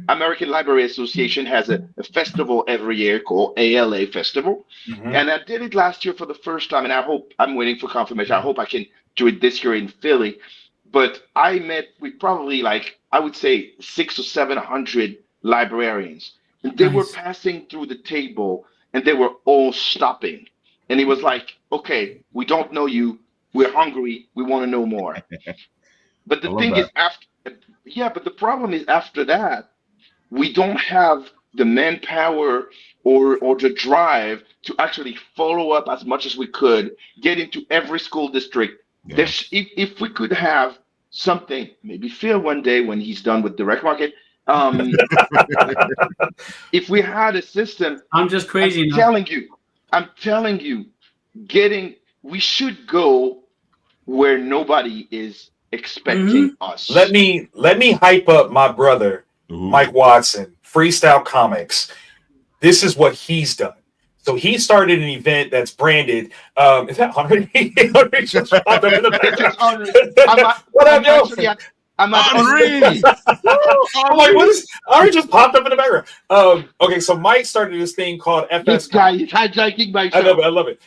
American Library Association has a festival every year called ALA Festival. And I did it last year for the first time. And I hope, I'm waiting for confirmation. I hope I can do it this year in Philly. But I met with probably like, I would say 600 or 700 librarians. And they were passing through the table and they were all stopping. And it was like, okay, we don't know you. We're hungry. We want to know more. But the thing is, but the problem is after that, we don't have the manpower or the drive to actually follow up as much as we could, get into every school district. Yeah. If we could have something, maybe Phil one day when he's done with direct market, if we had a system,
I'm just crazy.
I'm telling you, we should go where nobody is expecting us.
Let me hype up my brother, Mike Watson, Freestyle Comics. This is what he's done. So he started an event that's branded. Is that Henry? Henry just popped up in the background. What up, yo? I'm
Henry.
I'm like, what is? Henry just popped up in the background. Okay, so Mike started this thing called FS.
This guy is hijacking my show.
I love it.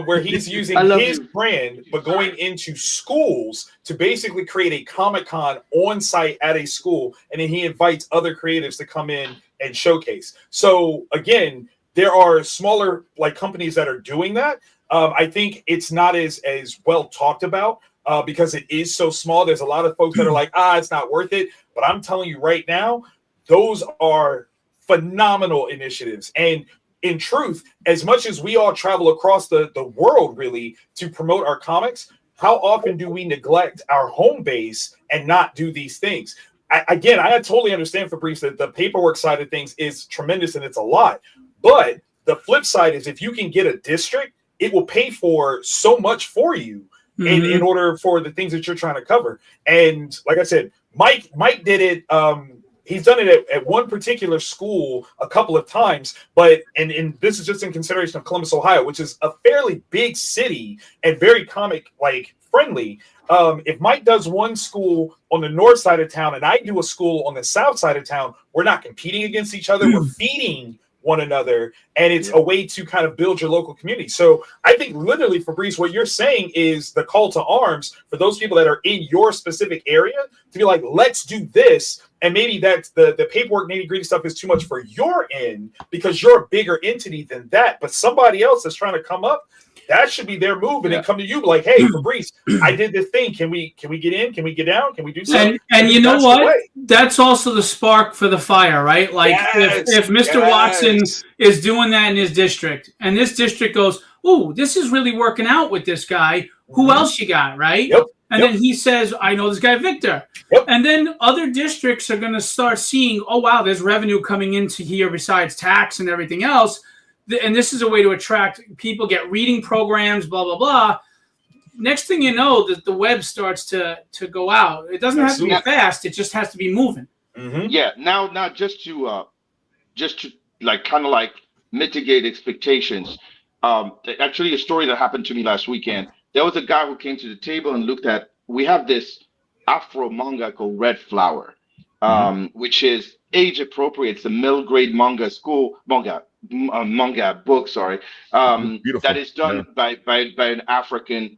Where he's using his brand, but going into schools to basically create a Comic-Con on site at a school, and then he invites other creatives to come in and showcase. So again, there are smaller like companies that are doing that. I think it's not as well talked about because it is so small. There's a lot of folks that are like, it's not worth it. But I'm telling you right now, those are phenomenal initiatives. And in truth, as much as we all travel across the world really to promote our comics, how often do we neglect our home base and not do these things? I totally understand, Fabrice, that the paperwork side of things is tremendous and it's a lot. But the flip side is if you can get a district, it will pay for so much for you in order for the things that you're trying to cover. And like I said, Mike did it. He's done it at one particular school a couple of times, but and this is just in consideration of Columbus, Ohio, which is a fairly big city and very comic like friendly. If Mike does one school on the north side of town and I do a school on the south side of town, we're not competing against each other. We're feeding one another, and it's a way to kind of build your local community. So I think literally, Fabrice, what you're saying is the call to arms for those people that are in your specific area to be like, let's do this. And maybe that's the paperwork nitty-gritty stuff is too much for your end because you're a bigger entity than that. But somebody else that's trying to come up, that should be their move, and then come to you like, "Hey, Fabrice, I did this thing. Can we get in? Can we get down? Can we do something?"
And you know what? That's also the spark for the fire, right? Like if Mr. Watson is doing that in his district, and this district goes, "Oh, this is really working out with this guy. Who else you got?" Right?
Yep.
And then he says, "I know this guy Victor."
Yep.
And then other districts are going to start seeing, "Oh wow, there's revenue coming into here besides tax and everything else." And this is a way to attract people, get reading programs, blah, blah, blah. Next thing you know, the web starts to go out. It doesn't have to be fast. It just has to be moving.
Yeah. Now, just to like kind of like mitigate expectations. Actually, a story that happened to me last weekend. There was a guy who came to the table and looked at. We have this Afro manga called Red Flower, which is age appropriate. It's a middle grade manga book, that is done by an African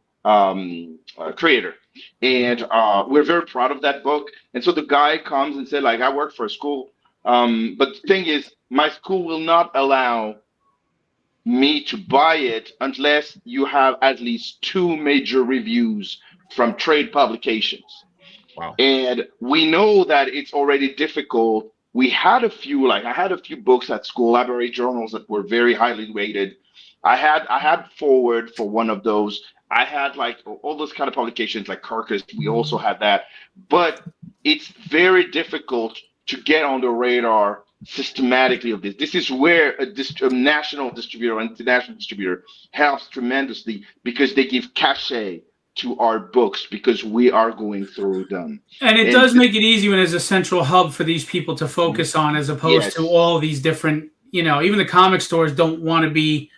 creator, and we're very proud of that book. And so the guy comes and said, like, I work for a school, but the thing is, my school will not allow me to buy it unless you have at least 2 major reviews from trade publications.
Wow.
And we know that it's already difficult. We had a few, like I had a few books at school, library journals that were very highly rated. I had Forward for one of those. I had like all those kind of publications like Carcass. We also had that, but it's very difficult to get on the radar systematically of this. This is where a national distributor or international distributor helps tremendously because they give cachet to our books because we are going through them.
And it does make it easy when there's a central hub for these people to focus on, as opposed to all these different, even the comic stores don't want to be,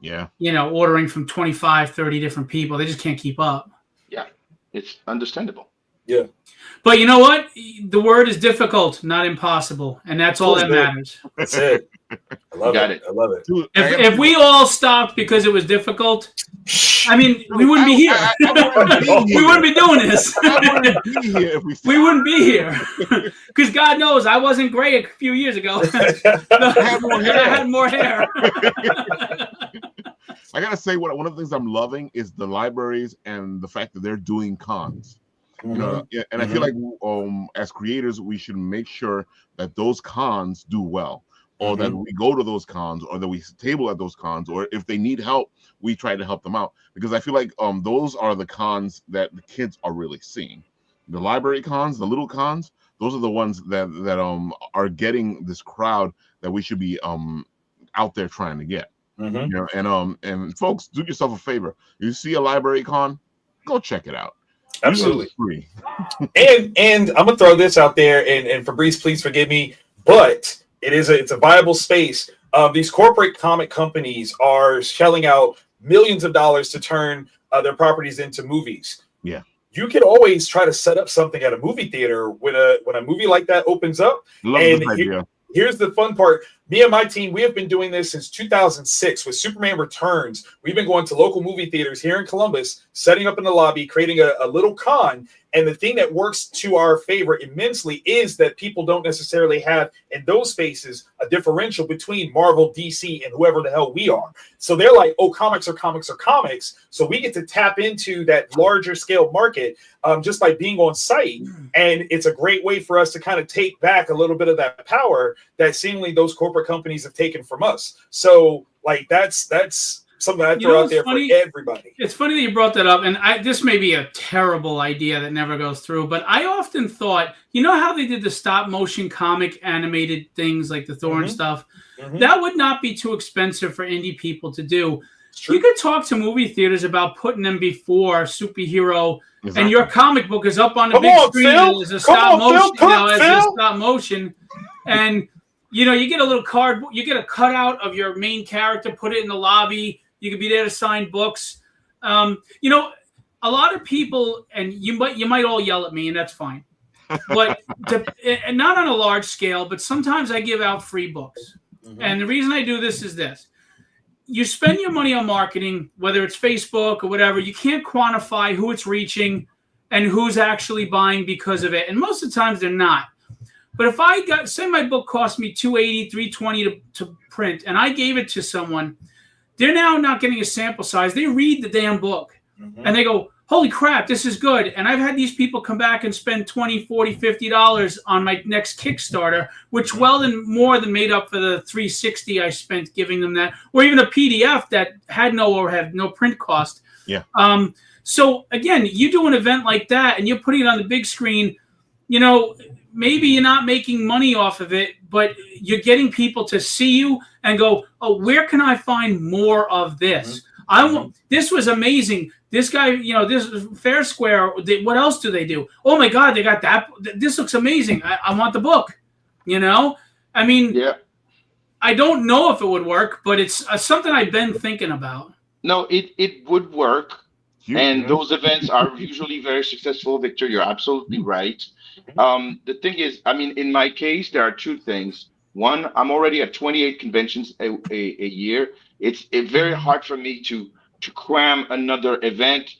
ordering from 25, 30 different people. They just can't keep up.
Yeah, it's understandable.
Yeah.
But you know what? The word is difficult, not impossible. And that's all that matters.
That's it. I love it. I love it.
If we all stopped because it was difficult, I mean, we wouldn't be here. We wouldn't be doing this. We wouldn't be here. Because God knows I wasn't gray a few years ago. I had more hair.
I gotta say, one of the things I'm loving is the libraries and the fact that they're doing cons. And I feel like as creators, we should make sure that those cons do well, or that we go to those cons, or that we table at those cons, or if they need help, we try to help them out. Because I feel like those are the cons that the kids are really seeing. The library cons, the little cons, those are the ones that are getting this crowd that we should be out there trying to get. And folks, do yourself a favor. You see a library con, go check it out.
Absolutely. Free. and I'm gonna throw this out there, and Fabrice, please forgive me, but it's a viable space. These corporate comic companies are shelling out millions of dollars to turn their properties into movies.
Yeah.
You can always try to set up something at a movie theater when a movie like that opens up.
Love this idea.
Here's the fun part. Me and my team, we have been doing this since 2006 with Superman Returns. We've been going to local movie theaters here in Columbus, setting up in the lobby, creating a little con. And the thing that works to our favor immensely is that people don't necessarily have in those spaces a differential between Marvel, DC, and whoever the hell we are. So they're like, oh, comics are comics are comics. So we get to tap into that larger scale market just by being on site. And it's a great way for us to kind of take back a little bit of that power that seemingly those corporate companies have taken from us. So like that's something I throw out there for everybody.
It's funny that you brought that up, and this may be a terrible idea that never goes through, but I often thought, how they did the stop motion comic animated things like the Thor and stuff? That would not be too expensive for indie people to do. You could talk to movie theaters about putting them before superhero, and your comic book is up on the big screen as a stop motion, and you get a little card, you get a cutout of your main character, put it in the lobby. You could be there to sign books. A lot of people, and you might all yell at me, and that's fine. But and not on a large scale, but sometimes I give out free books. And the reason I do this is this. You spend your money on marketing, whether it's Facebook or whatever, you can't quantify who it's reaching and who's actually buying because of it. And most of the times they're not. But if I say my book cost me $280, $320 to print, and I gave it to someone, they're now not getting a sample size. They read the damn book and they go, holy crap, this is good. And I've had these people come back and spend $20, $40, $50 on my next Kickstarter, which more than made up for the $360 I spent giving them that, or even a PDF that had no print cost.
Yeah.
So again, you do an event like that and you're putting it on the big screen, maybe you're not making money off of it, but you're getting people to see you and go, oh, where can I find more of this? This was amazing. This guy, this Fair Square, what else do they do? Oh my God, they got that. This looks amazing. I want the book, I mean, I don't know if it would work, but it's something I've been thinking about.
No, it would work. And those events are usually very successful, Victor. You're absolutely right. The thing is, in my case, there are two things. One, I'm already at 28 conventions a year. It's very hard for me to cram another event.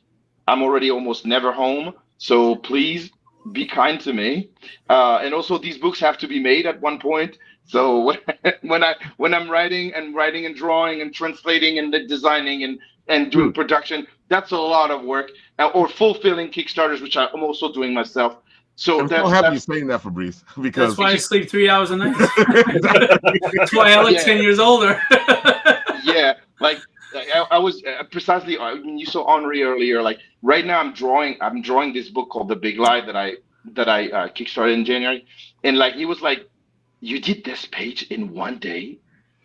I'm already almost never home. So please be kind to me. And also these books have to be made at one point. So when I'm writing and drawing and translating and designing and doing production, that's a lot of work. Or fulfilling Kickstarters, which I'm also doing myself. So
I'm so happy you're saying that, Fabrice, because
that's why I sleep 3 hours a night. That's why I look 10 years older.
Yeah, like I was precisely. You saw Henri earlier. Like right now, I'm drawing this book called The Big Lie that I kickstarted in January, and like he was like, "You did this page in one day?"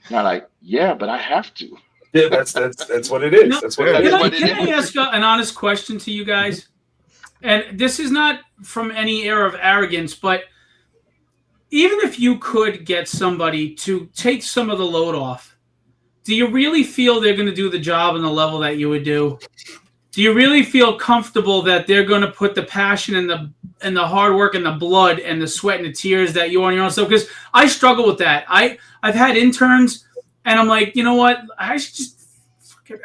And I'm like, "Yeah, but I have to."
Yeah, that's what it is.
No,
that's what it is.
Can I ask an honest question to you guys? And this is not from any air of arrogance, but even if you could get somebody to take some of the load off, do you really feel they're going to do the job on the level that you would do? Do you really feel comfortable that they're going to put the passion and the hard work and the blood and the sweat and the tears that you on your own stuff? Because I struggle with that. I've had interns, and I'm like, you know what? I should just,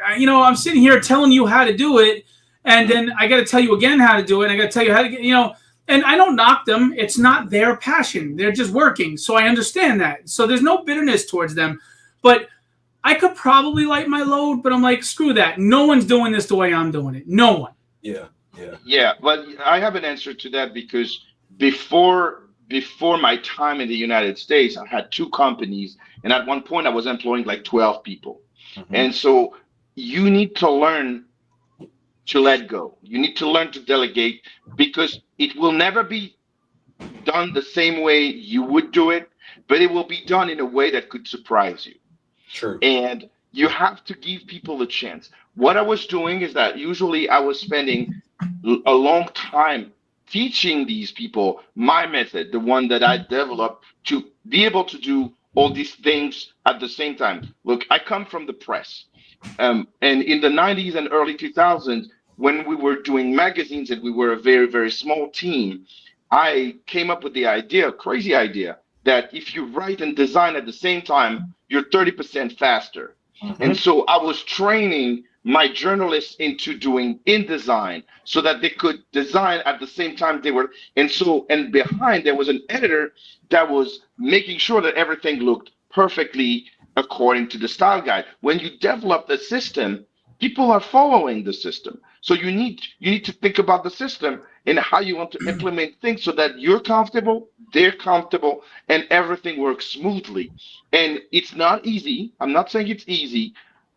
I'm sitting here telling you how to do it, and then I got to tell you again how to do it, and I got to tell you how to get, and I don't knock them. It's not their passion. They're just working. So I understand that. So there's no bitterness towards them. But I could probably light my load, but I'm like, screw that. No one's doing this the way I'm doing it. No one.
Yeah, but I have an answer to that, because before my time in the United States, I had 2 companies, and at one point I was employing like 12 people. Mm-hmm. And so you need to learn to let go. You need to learn to delegate, because it will never be done the same way you would do it, but it will be done in a way that could surprise you.
True.
And you have to give people a chance. What I was doing is that usually I was spending a long time teaching these people my method, the one that I developed to be able to do all these things at the same time. Look, I come from the press. And in the 90s and early 2000s, when we were doing magazines and we were a very, very small team, I came up with the idea, crazy idea, that if you write and design at the same time, you're 30% faster. Mm-hmm. And so I was training my journalists into doing InDesign so that they could design at the same time they were. And behind there was an editor that was making sure that everything looked perfectly according to the style guide. When you develop the system, people are following the system. So you need to think about the system and how you want to implement things so that you're comfortable, they're comfortable, and everything works smoothly. And it's not easy. I'm not saying it's easy.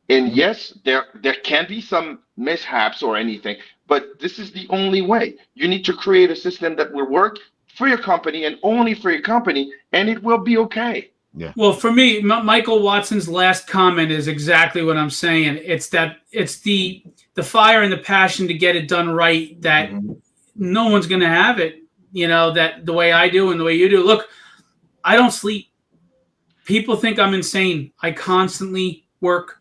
And yes, there can be some mishaps or anything, but this is the only way. You need to create a system that will work for your company and only for your company, and it will be okay.
Yeah.
Well, for me, Michael Watson's last comment is exactly what I'm saying. It's the fire and the passion to get it done right that no one's going to have it, that the way I do and the way you do. Look, I don't sleep. People think I'm insane. I constantly work.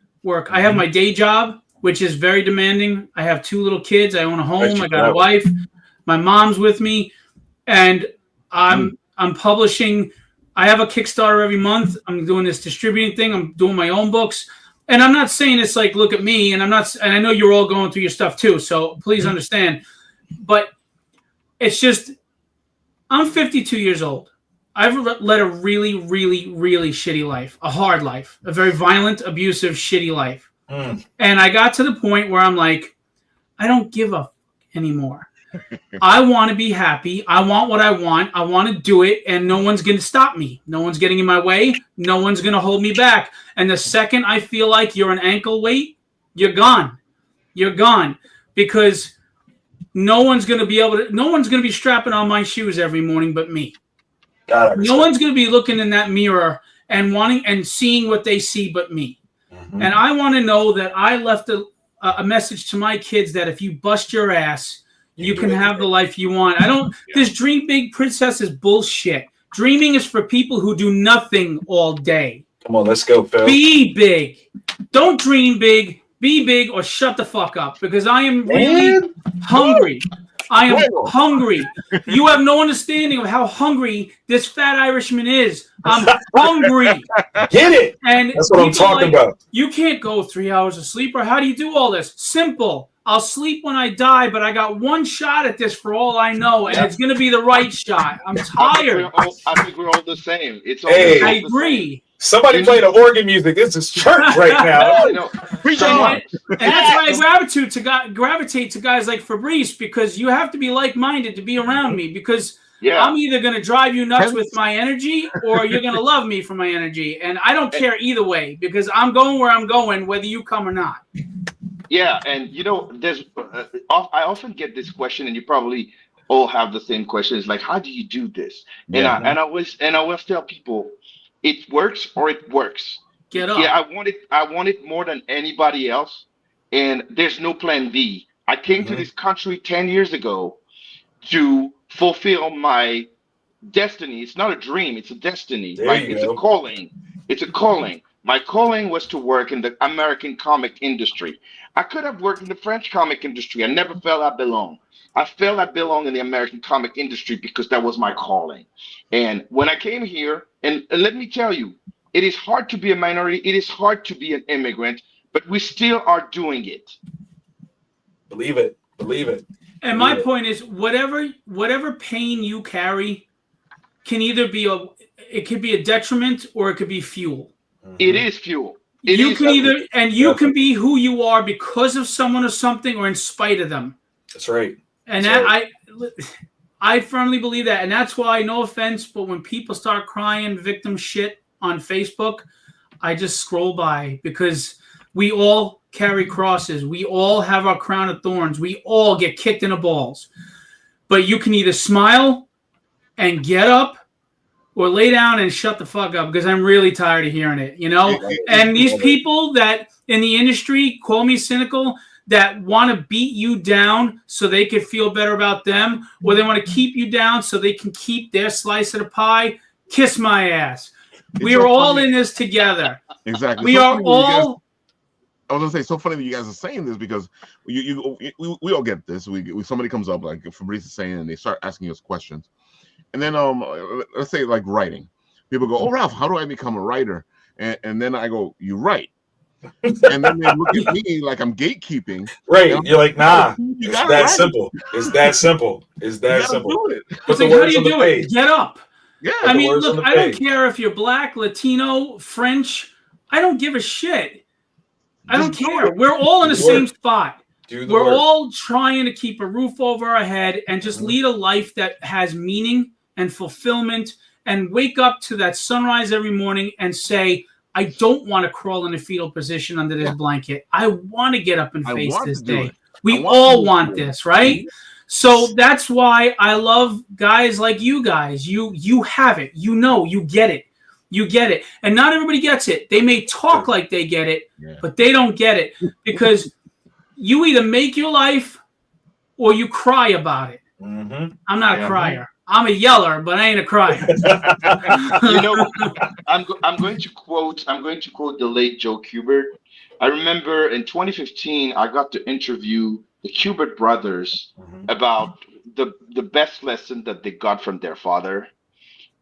I have my day job, which is very demanding. I have 2 little kids. I own a home. I got a wife. My mom's with me, and I'm publishing. I have a Kickstarter every month. I'm doing this distributing thing. I'm doing my own books. And I'm not saying it's like, look at me. And I know you're all going through your stuff too. So please understand. But it's just, I'm 52 years old. I've led a really, really, really shitty life, a hard life, a very violent, abusive, shitty life. And I got to the point where I'm like, I don't give a anymore. I want to be happy. I want what I want. I want to do it, and no one's going to stop me. No one's getting in my way. No one's going to hold me back. And the second I feel like you're an ankle weight, you're gone. You're gone, because no one's going to be strapping on my shoes every morning but me. No one's going to be looking in that mirror and wanting and seeing what they see but me. And I want to know that I left a message to my kids that if you bust your ass, you can have the life you want. This dream big princess is bullshit. Dreaming is for people who do nothing all day.
Come on, let's go, Phil.
Be big. Don't dream big. Be big or shut the fuck up, because I am really hungry. I am hungry. You have no understanding of how hungry this fat Irishman is. I'm hungry.
Get it?
And
that's what I'm talking about.
You can't go 3 hours of sleep, or how do you do all this? Simple. I'll sleep when I die, but I got one shot at this for all I know, and it's going to be the right shot. I'm tired.
I think we're all the same. It's all
Hey,
I agree.
Somebody play the organ music. This is church right now.
You know,
And that's why I gravitate to guys like Fabrice, because you have to be like-minded to be around me, because I'm either going to drive you nuts with my energy or you're going to love me for my energy. And I don't care either way, because I'm going where I'm going, whether you come or not.
Yeah, and you know, there's I often get this question, and you probably all have the same question. It's like, how do you do this? And I always tell people, it works or it works.
Get up.
Yeah, I want it more than anybody else, and there's no plan B. I came to this country 10 years ago to fulfill my destiny. It's not a dream, it's a destiny. It's a calling. It's a calling. My calling was to work in the American comic industry. I could have worked in the French comic industry. I never felt I belonged. I felt I belong in the American comic industry because that was my calling. And when I came here, and let me tell you, it is hard to be a minority. It is hard to be an immigrant, but we still are doing it.
Believe it. Believe it.
And my point is, whatever pain you carry can either be it could be a detriment or it could be fuel.
It is fuel.
You can be who you are because of someone or something, or in spite of them.
That's right.
And I firmly believe that. And that's why, no offense, but when people start crying victim shit on Facebook, I just scroll by, because we all carry crosses. We all have our crown of thorns. We all get kicked in the balls. But you can either smile and get up, or lay down and shut the fuck up, because I'm really tired of hearing it, you know? And these people that in the industry, call me cynical, that want to beat you down so they can feel better about them, or they want to keep you down so they can keep their slice of the pie, kiss my ass. We are all in this together.
Exactly.
We are all...
I was gonna say, it's so funny that you guys are saying this, because we all get this. Somebody comes up, like Fabrice is saying, and they start asking us questions. And then let's say like writing. People go, "Oh, Ralph, how do I become a writer?" And then I go, "You write." And then they look at me like I'm gatekeeping.
Right. You're like, nah, it's that simple. It's that simple. It's that simple.
But the words on the page. Get up.
Yeah.
I mean, look, I don't care if you're black, Latino, French. I don't give a shit. I don't care. We're all in the same spot. We're all trying to keep a roof over our head and just lead a life that has meaning and fulfillment, and wake up to that sunrise every morning and say, I don't want to crawl in a fetal position under this blanket. I want to get up and face this day. We all want this, right? So that's why I love guys like you guys. You have it. You know, you get it. You get it. And not everybody gets it. They may talk like they get it, but they don't get it, because you either make your life or you cry about it. I'm not a crier. I'm a yeller, but I ain't a crier.
You know, I'm going to quote the late Joe Kubert. I remember in 2015, I got to interview the Kubert brothers about the best lesson that they got from their father,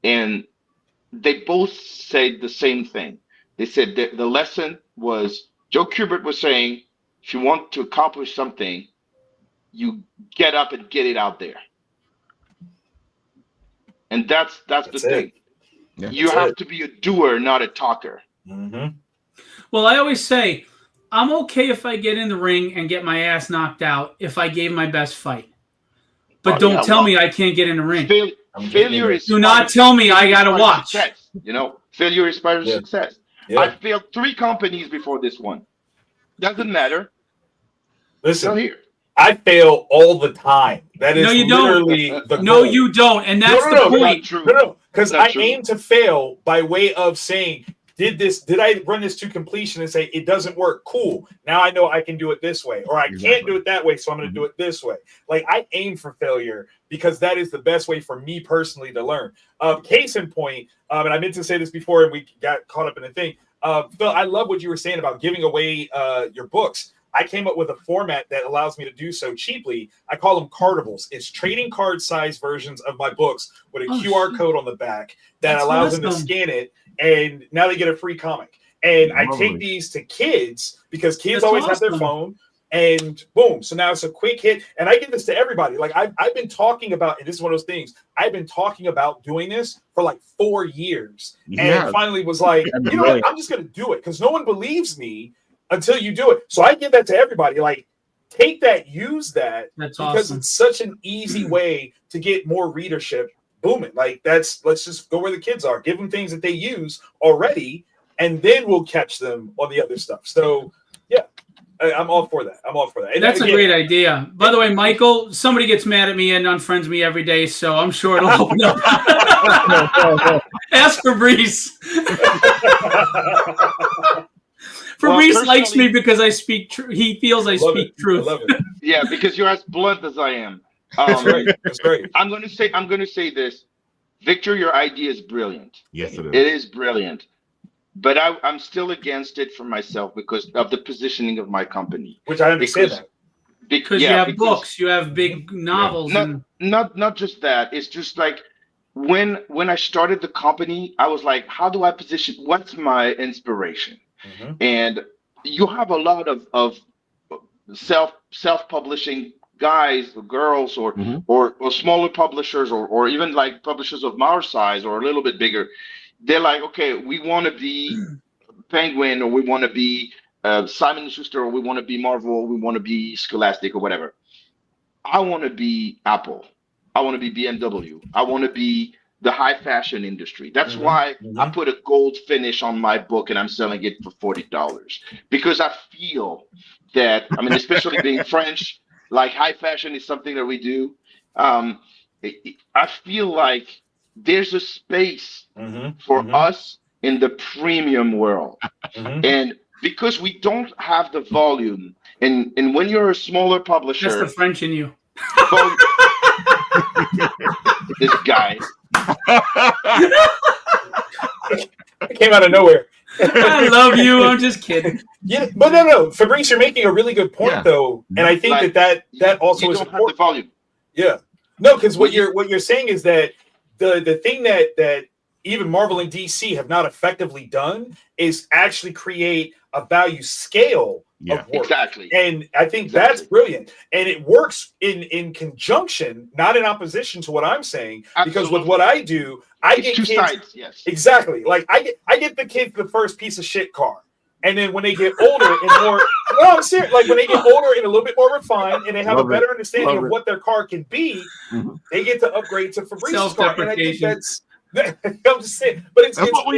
and they both said the same thing. They said that the lesson was, Joe Kubert was saying, if you want to accomplish something, you get up and get it out there. And that's the thing. Yeah, you have to be a doer, not a talker.
Well, I always say, I'm okay if I get in the ring and get my ass knocked out if I gave my best fight. But don't tell me I can't get in the ring.
Failure is...
Do not tell me I got to watch.
Success, you know, failure is part of success. I failed 3 companies before this one. Doesn't matter.
Listen,
here.
I fail all the time. That is literally the goal.
No, you don't. And that's the point.
No, because I aim to fail by way of saying, did I run this to completion and say, it doesn't work? Cool. Now I know I can do it this way, or I can't do it that way, so I'm going to do it this way. Like, I aim for failure because that is the best way for me personally to learn. Case in point, and I meant to say this before and we got caught up in the thing. Phil, I love what you were saying about giving away your books. I came up with a format that allows me to do so cheaply. I call them cardables. It's trading card size versions of my books with a QR code on the back that allows them to scan it, and now they get a free comic. And I take these to kids because kids always have their phone. And boom. So now it's a quick hit. And I give this to everybody. Like I've been talking about, and this is one of those things, I've been talking about doing this for like 4 years.
Yeah.
And finally was like, you know what? I'm just going to do it because no one believes me until you do it. So I give that to everybody. Like, take that, use that.
That's
because
awesome.
it's such an easy way to get more readership booming. Like let's just go where the kids are. Give them things that they use already, and then we'll catch them on the other stuff. So yeah. I'm all for that. And
that's a great idea. By the way, Michael, somebody gets mad at me and unfriends me every day, so I'm sure it'll open up. Ask Fabrice. Fabrice likes me because I speak truth. He feels I speak truth.
I love it.
Yeah, because you're as blunt as I am.
That's great. That's great.
I'm going to say this, Victor. Your idea is brilliant.
Yes, it is.
It is brilliant. But I'm still against it for myself because of the positioning of my company.
Which I understand
because you have books, you have big novels.
Not just that. It's just like when I started the company, I was like, how do I position? What's my inspiration?
Mm-hmm.
And you have a lot of self-publishing guys or girls or smaller publishers or even like publishers of our size or a little bit bigger. They're like, okay, we want to be Penguin, or we want to be Simon & Schuster, or we want to be Marvel, or we want to be Scholastic, or whatever. I want to be Apple. I want to be BMW. I want to be the high fashion industry. That's why I put a gold finish on my book and I'm selling it for $40. Because I feel that, I mean, especially being French, like high fashion is something that we do. I feel like there's a space for us in the premium world. And because we don't have the volume, and when you're a smaller publisher...
That's the French in you.
This guy.
It came out of nowhere.
I love you. I'm just kidding.
Yeah, but no. Fabrice, you're making a really good point, though. And I think like, that also is important.
Have the volume.
Yeah. No, because what you're saying is that the thing that even Marvel and DC have not effectively done is actually create a value scale of work.
Exactly.
And I think that's brilliant. And it works in conjunction, not in opposition to what I'm saying.
Absolutely.
Because with what I do, I get
two
kids,
sides, yes.
Exactly. Like I get the kids the first piece of shit car. And then when they get older and more, no, I'm serious. Like when they get older and a little bit more refined, and they have a better understanding of what their car can be, they get to upgrade to Fabrice's car. And I think that's, I'm just saying, but it's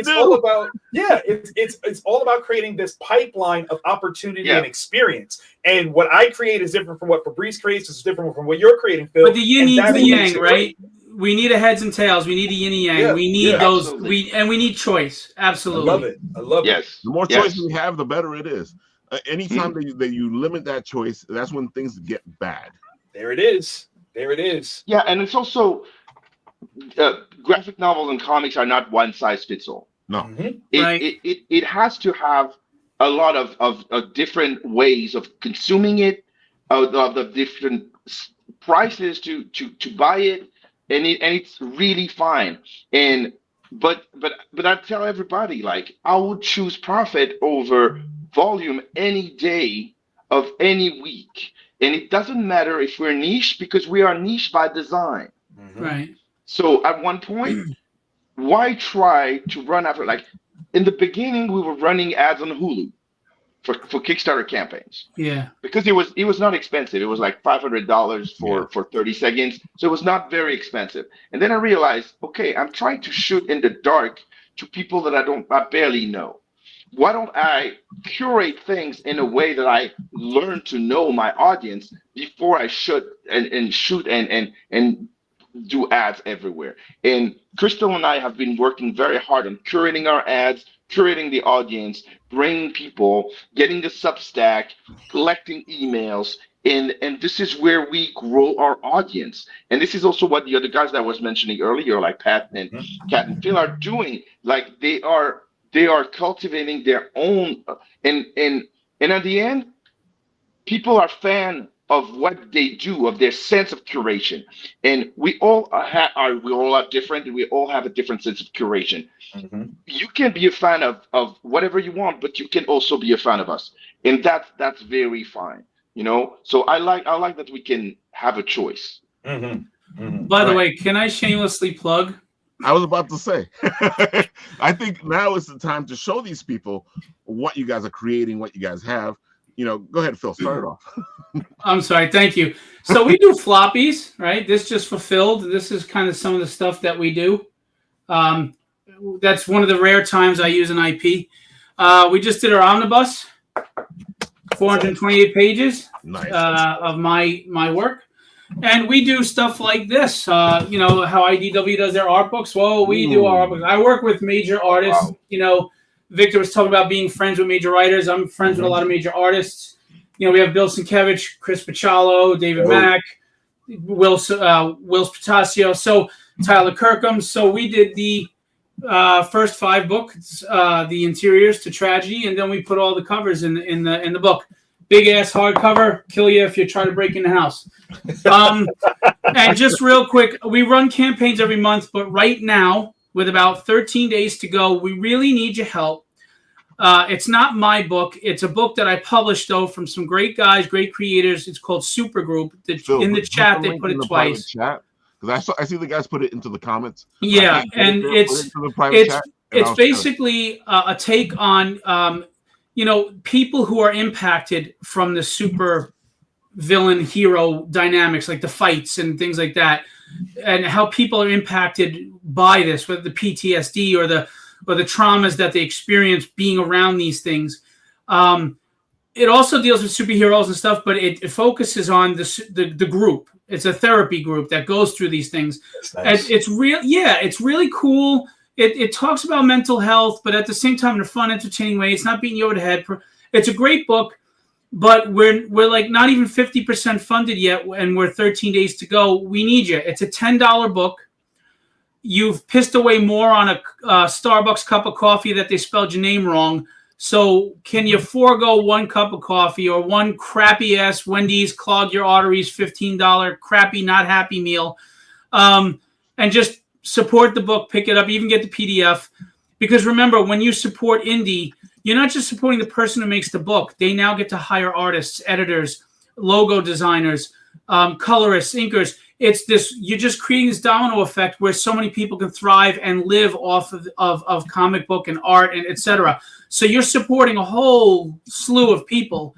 all about it's all about creating this pipeline of opportunity and experience. And what I create is different from what Fabrice creates. Is different from what you're creating, Phil.
But the yin needs the yang, right? We need a heads and tails. We need a yin and yang.
Yeah,
we need those.
Absolutely.
We need choice. Absolutely.
I love it.
Yes.
The more choice we have, the better it is. Anytime that you limit that choice, that's when things get bad.
There it is.
Yeah, and it's also graphic novels and comics are not one size fits all.
No.
It has to have a lot of different ways of consuming it, of the different prices to buy it, and it's really fine. But I tell everybody, like, I would choose profit over volume any day of any week. And it doesn't matter if we're niche, because we are niche by design.
Right.
So at one point, why try to run after, like, in the beginning, we were running ads on Hulu for Kickstarter campaigns.
Yeah.
Because it was not expensive. It was like $500 for 30 seconds. So it was not very expensive. And then I realized, okay, I'm trying to shoot in the dark to people that I barely know. Why don't I curate things in a way that I learn to know my audience before I shoot and do ads everywhere? And Crystal and I have been working very hard on curating our ads, curating the audience, bringing people, getting the Substack, collecting emails, and this is where we grow our audience. And this is also what the other guys that I was mentioning earlier, like Pat and Kat and Phil, are doing. Like they are cultivating their own, and at the end, people are fan of what they do, of their sense of curation. And we all are different, and we all have a different sense of curation. You can be a fan of whatever you want, but you can also be a fan of us, and that's very fine. You know, so I like that we can have a choice.
By the way, can I shamelessly plug?
I was about to say, I think now is the time to show these people what you guys are creating, what you guys have. You know, go ahead, Phil, start it off.
I'm sorry, thank you. So we do floppies, right? This just fulfilled. This is kind of some of the stuff that we do. That's one of the rare times I use an IP. We just did our omnibus, 428 pages of my work. And we do stuff like this. You know, how IDW does their art books. Well, we do our art books. I work with major artists. Wow. You know, Victor was talking about being friends with major writers. I'm friends with a lot of major artists. You know, we have Bill Sienkiewicz, Chris Pachalo, David Mack, Will Spatasio, so Tyler Kirkham. So we did the first 5 books, the interiors to Tragedy, and then we put all the covers in the book. Big ass hardcover, kill you if you try to break in the house. And just real quick, we run campaigns every month, but right now, with about 13 days to go, we really need your help. It's not my book. It's a book that I published, though, from some great guys, great creators. It's called Supergroup. In the chat, they put it twice.
Because I see the guys put it into the comments.
Yeah, and it's basically a take on you know, people who are impacted from the super villain hero dynamics, like the fights and things like that, and how people are impacted by this, whether the PTSD or the traumas that they experience being around these things. It also deals with superheroes and stuff, but it focuses on the group. It's a therapy group that goes through these things. Nice. It's really cool. It talks about mental health, but at the same time in a fun, entertaining way. It's not beating you over the head. It's a great book, but we're like not even 50% funded yet, and we're 13 days to go. We need you. It's a $10 book. You've pissed away more on a Starbucks cup of coffee that they spelled your name wrong. So can you forego 1 cup of coffee or one crappy ass Wendy's clog your arteries $15 crappy not happy meal, and just support the book, pick it up, even get the PDF. Because remember, when you support indie, you're not just supporting the person who makes the book. They now get to hire artists, editors, logo designers, colorists, inkers. It's this, you're just creating this domino effect where so many people can thrive and live off of comic book and art and etc. So you're supporting a whole slew of people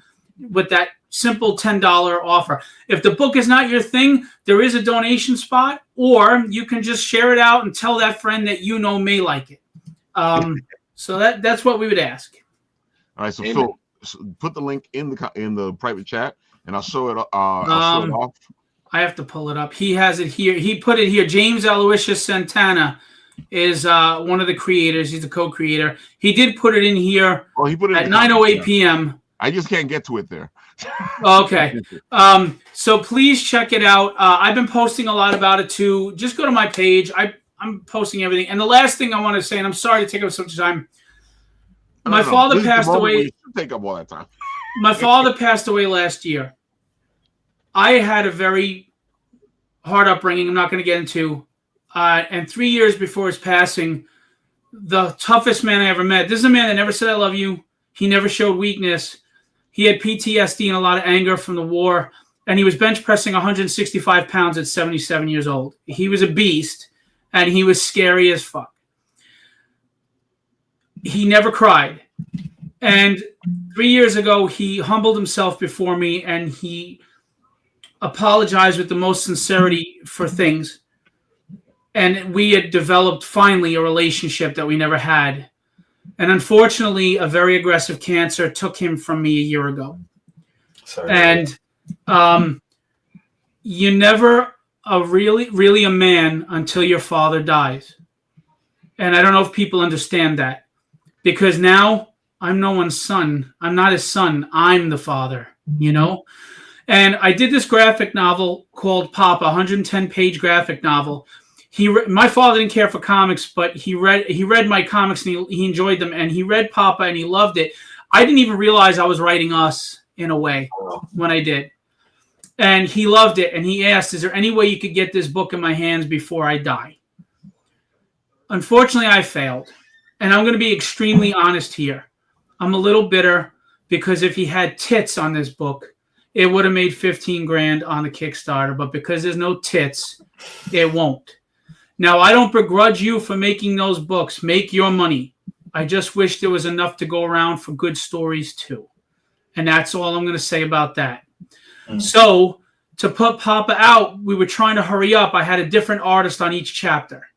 with that simple $10 offer. If the book is not your thing, there is a donation spot, or you can just share it out and tell that friend that you know may like it. So that's what we would ask.
All right, so Phil, put the link in the private chat, and I'll show it. I'll show it off.
I have to pull it up. He has it here. He put it here. James Aloysius Santana is one of the creators. He's a co-creator. He did put it in here.
Oh, he put it
at 9:08 p.m.
I just can't get to it there.
Okay. So please check it out. I've been posting a lot about it too. Just go to my page. I'm posting everything. And the last thing I want to say, and I'm sorry to take up so much time. My father passed away.
Take up all that time.
My father passed away last year. I had a very hard upbringing. I'm not going to get into. And 3 years before his passing, the toughest man I ever met. This is a man that never said I love you. He never showed weakness. He had PTSD and a lot of anger from the war. And he was bench pressing 165 pounds at 77 years old. He was a beast, and he was scary as fuck. He never cried. And 3 years ago, he humbled himself before me, and he apologized with the most sincerity for things. And we had developed finally a relationship that we never had. And unfortunately, a very aggressive cancer took him from me a year ago.
Sorry.
And you never are really a man until your father dies. And I don't know if people understand that. Because now I'm no one's son. I'm not his son. I'm the father, you know? And I did this graphic novel called Papa, 110-page graphic novel. My father didn't care for comics, but he read my comics and he enjoyed them, and he read Papa and he loved it. I didn't even realize I was writing us in a way when I did. And he loved it, and he asked, is there any way you could get this book in my hands before I die? Unfortunately, I failed. And I'm going to be extremely honest here. I'm a little bitter because if he had tits on this book, it would have made 15 grand on the Kickstarter, but because there's no tits, it won't. Now, I don't begrudge you for making those books. Make your money. I just wish there was enough to go around for good stories too. And that's all I'm going to say about that. So to put Papa out, we were trying to hurry up. I had a different artist on each chapter.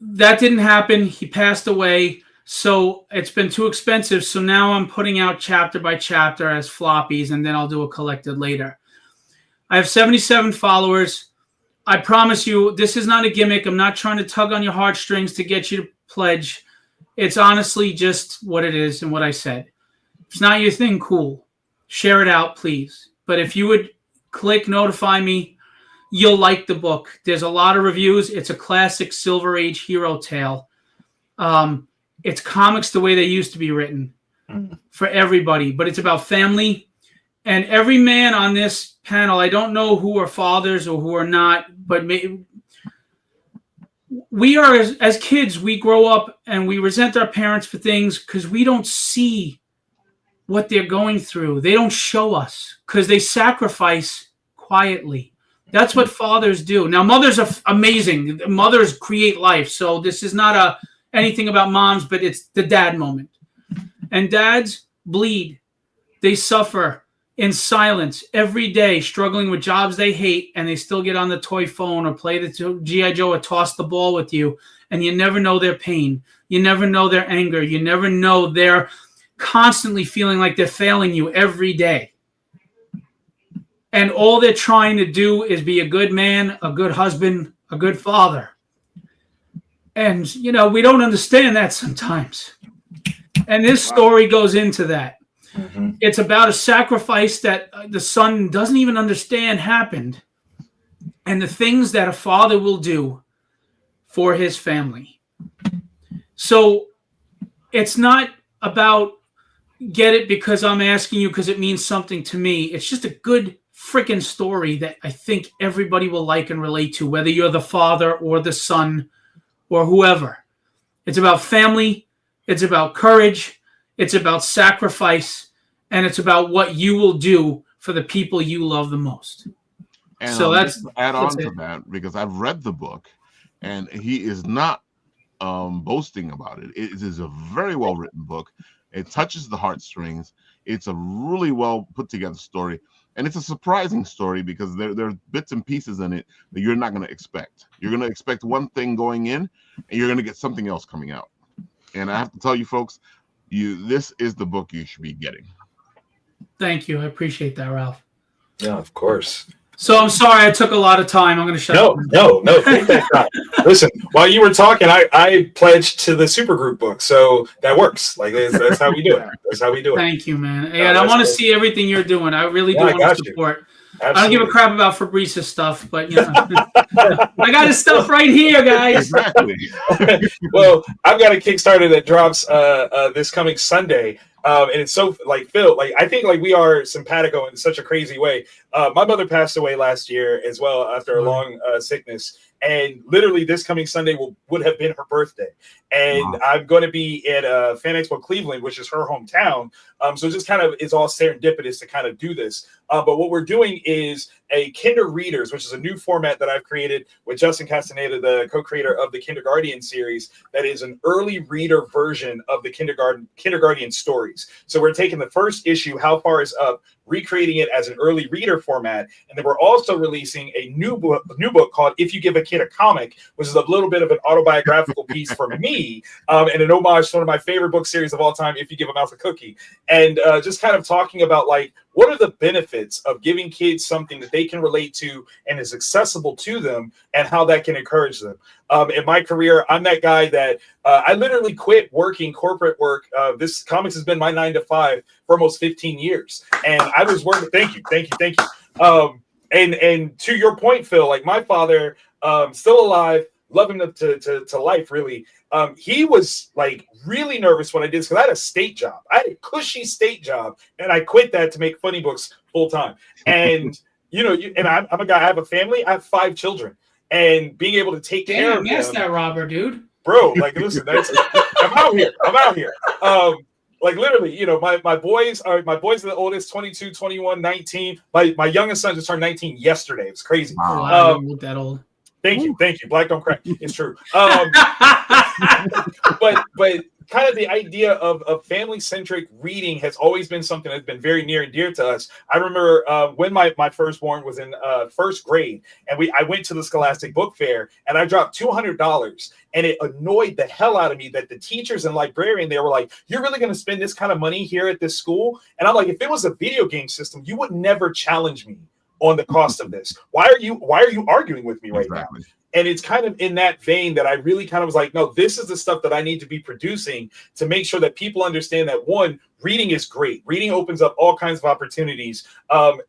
That didn't happen. He passed away. So it's been too expensive. So now I'm putting out chapter by chapter as floppies, and then I'll do a collected later. I have 77 followers. I promise you, this is not a gimmick. I'm not trying to tug on your heartstrings to get you to pledge. It's honestly just what it is and what I said. If it's not your thing, cool. Share it out, please. But if you would click notify me, you'll like the book. There's a lot of reviews. It's a classic Silver Age hero tale. It's comics the way they used to be written for everybody, but it's about family. And every man on this panel, I don't know who are fathers or who are not, but we are, as kids, we grow up and we resent our parents for things because we don't see what they're going through. They don't show us because they sacrifice quietly. That's what fathers do. Now, mothers are amazing. Mothers create life. So this is not anything about moms, but it's the dad moment. And dads bleed. They suffer in silence every day, struggling with jobs they hate, and they still get on the toy phone or play the G.I. Joe or toss the ball with you, and you never know their pain. You never know their anger. You never know they're constantly feeling like they're failing you every day. And all they're trying to do is be a good man, a good husband, a good father. And, you know, we don't understand that sometimes. And this story goes into that. Mm-hmm. It's about a sacrifice that the son doesn't even understand happened, and the things that a father will do for his family. So it's not about get it because I'm asking you because it means something to me. It's just a good freaking story that I think everybody will like and relate to, whether you're the father or the son or whoever. It's about family. It's about courage. It's about sacrifice. And it's about what you will do for the people you love the most.
And
so that's
add on to that, because I've read the book, and he is not boasting about it. It is a very well written book. It touches the heartstrings. It's a really well put together story, and it's a surprising story because there are bits and pieces in it that you're not going to expect. You're going to expect one thing going in, and you're going to get something else coming out. And I have to tell you, folks, this is the book you should be getting.
Thank you. I appreciate that, Ralph.
Yeah, of course.
So I'm sorry I took a lot of time. I'm going to shut up.
No. Take that time. Listen, while you were talking, I pledged to the supergroup book, so that works. Like that's how we do it. That's how we do it.
Thank you, man. And I want to see everything you're doing. I really do want to support.
Absolutely.
I don't give a crap about Fabrice's stuff, but you know, I got his stuff right here, guys.
Exactly.
Well, I've got a Kickstarter that drops this coming Sunday. And it's so like Phil, like I think like we are simpatico in such a crazy way. My mother passed away last year as well after a long sickness, and literally this coming Sunday would have been her birthday. And I'm going to be at Fan Expo Cleveland, which is her hometown. So just kind of it's all serendipitous to kind of do this. But what we're doing is a Kinder Readers, which is a new format that I've created with Justin Castaneda, the co-creator of the Kindergarten series. That is an early reader version of the Kindergarten stories. So we're taking the first issue, How Far Is Up, recreating it as an early reader format, and then we're also releasing a new book called If You Give a Kid a Comic, which is a little bit of an autobiographical piece for me, and an homage to one of my favorite book series of all time, If You Give a Mouse a Cookie, and just kind of talking about like what are the benefits of giving kids something that they can relate to and is accessible to them, and how that can encourage them. In my career, I'm that guy that I literally quit working corporate work. This comics has been my 9 to 5 for almost 15 years. And I was working. Thank you. And to your point, Phil, like my father, still alive, love him to life, really. He was like really nervous when I did this because I had a state job. I had a cushy state job, and I quit that to make funny books full time. And I'm a guy. I have a family. I have 5 children. And being able to take care of them.
Yes, that robber, dude.
Bro, like, listen, I'm out here. Like literally, my boys are the oldest, 22, 21, 19. My youngest son just turned 19 yesterday. It's crazy.
Wow, I don't look that old.
Thank you. Black don't crack. It's true. But kind of the idea of family-centric reading has always been something that's been very near and dear to us. I remember when my firstborn was in first grade, and I went to the Scholastic Book Fair, and I dropped $200, and it annoyed the hell out of me that the teachers and librarian, they were like, "You're really going to spend this kind of money here at this school?" And I'm like, if it was a video game system, you would never challenge me on the cost of this. Why are you arguing with me right now? And it's kind of in that vein that I really kind of was like, no, this is the stuff that I need to be producing to make sure that people understand that, one, reading is great. Reading opens up all kinds of opportunities.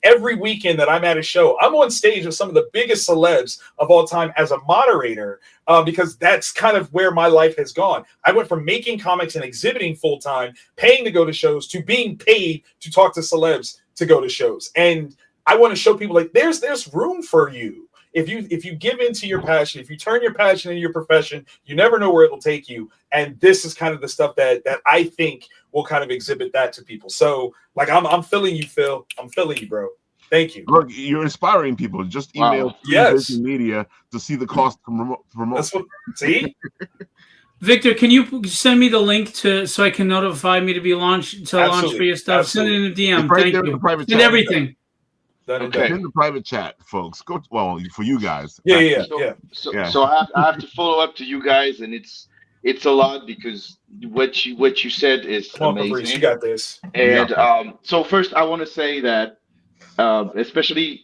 Every weekend that I'm at a show, I'm on stage with some of the biggest celebs of all time as a moderator, because that's kind of where my life has gone. I went from making comics and exhibiting full time, paying to go to shows, to being paid to talk to celebs to go to shows. And I want to show people like there's room for you. If you give into your passion, if you turn your passion into your profession, you never know where it'll take you. And this is kind of the stuff that I think will kind of exhibit that to people. So like I'm feeling you, Phil. I'm feeling you, bro. Thank you.
Look, you're inspiring people. Just email media to see the cost to promote.
That's what, see?
Victor, can you send me the link so I can notify me to launch for your stuff?
Absolutely.
Send it in a DM.
Right
Thank
there in
you.
the private
Send
chat.
everything.
Okay.
In the private chat, folks. Go for you guys.
Yeah.
So I have to follow up to you guys, and it's a lot because what you said is amazing.
Fabrice, you got this.
And so first, I want to say that, especially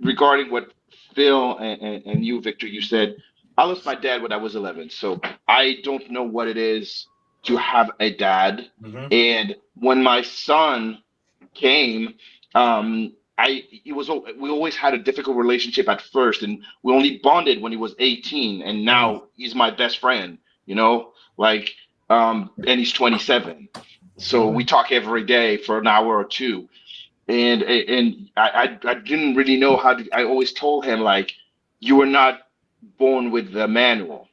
regarding what Phil and you, Victor, you said, I lost my dad when I was 11, so I don't know what it is to have a dad.
Mm-hmm.
And when my son came, we always had a difficult relationship at first, and we only bonded when he was 18, and now he's my best friend, and he's 27. So we talk every day for an hour or two. And I didn't really know I always told him, like, you were not born with the manual,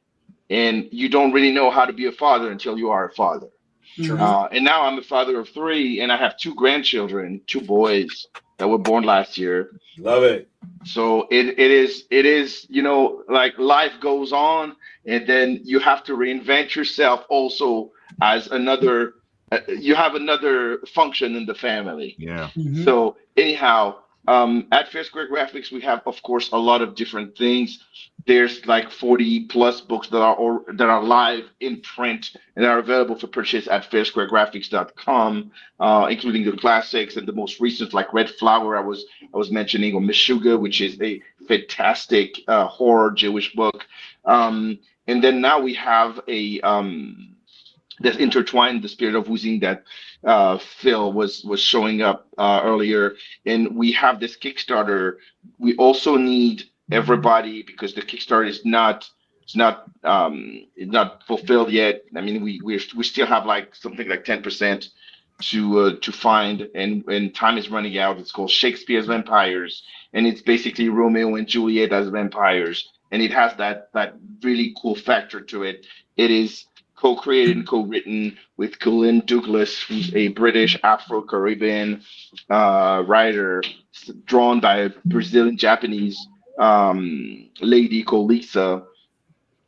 and you don't really know how to be a father until you are a father.
Sure.
And now I'm a father of 3, and I have 2 grandchildren, 2 boys that were born last year.
Love it.
So it is, like life goes on, and then you have to reinvent yourself also as you have another function in the family.
Yeah.
Mm-hmm.
So anyhow, at Fair Square Graphics, we have, of course, a lot of different things. There's like 40 plus books that are live in print and are available for purchase at fairsquaregraphics.com, including the classics and the most recent, like Red Flower I was mentioning, or Meshuggah, which is a fantastic horror Jewish book. And then now we have that's intertwined, the Spirit of Oozing, that Phil was showing up earlier, and we have this Kickstarter. We also need everybody, because the Kickstarter is not fulfilled yet. I mean, we still have like something like 10% to find, and time is running out. It's called Shakespeare's Vampires, and it's basically Romeo and Juliet as vampires, and it has that really cool factor to it. It is co-created and co-written with Colin Douglas, who's a British Afro-Caribbean writer, drawn by a Brazilian-Japanese lady called Lisa.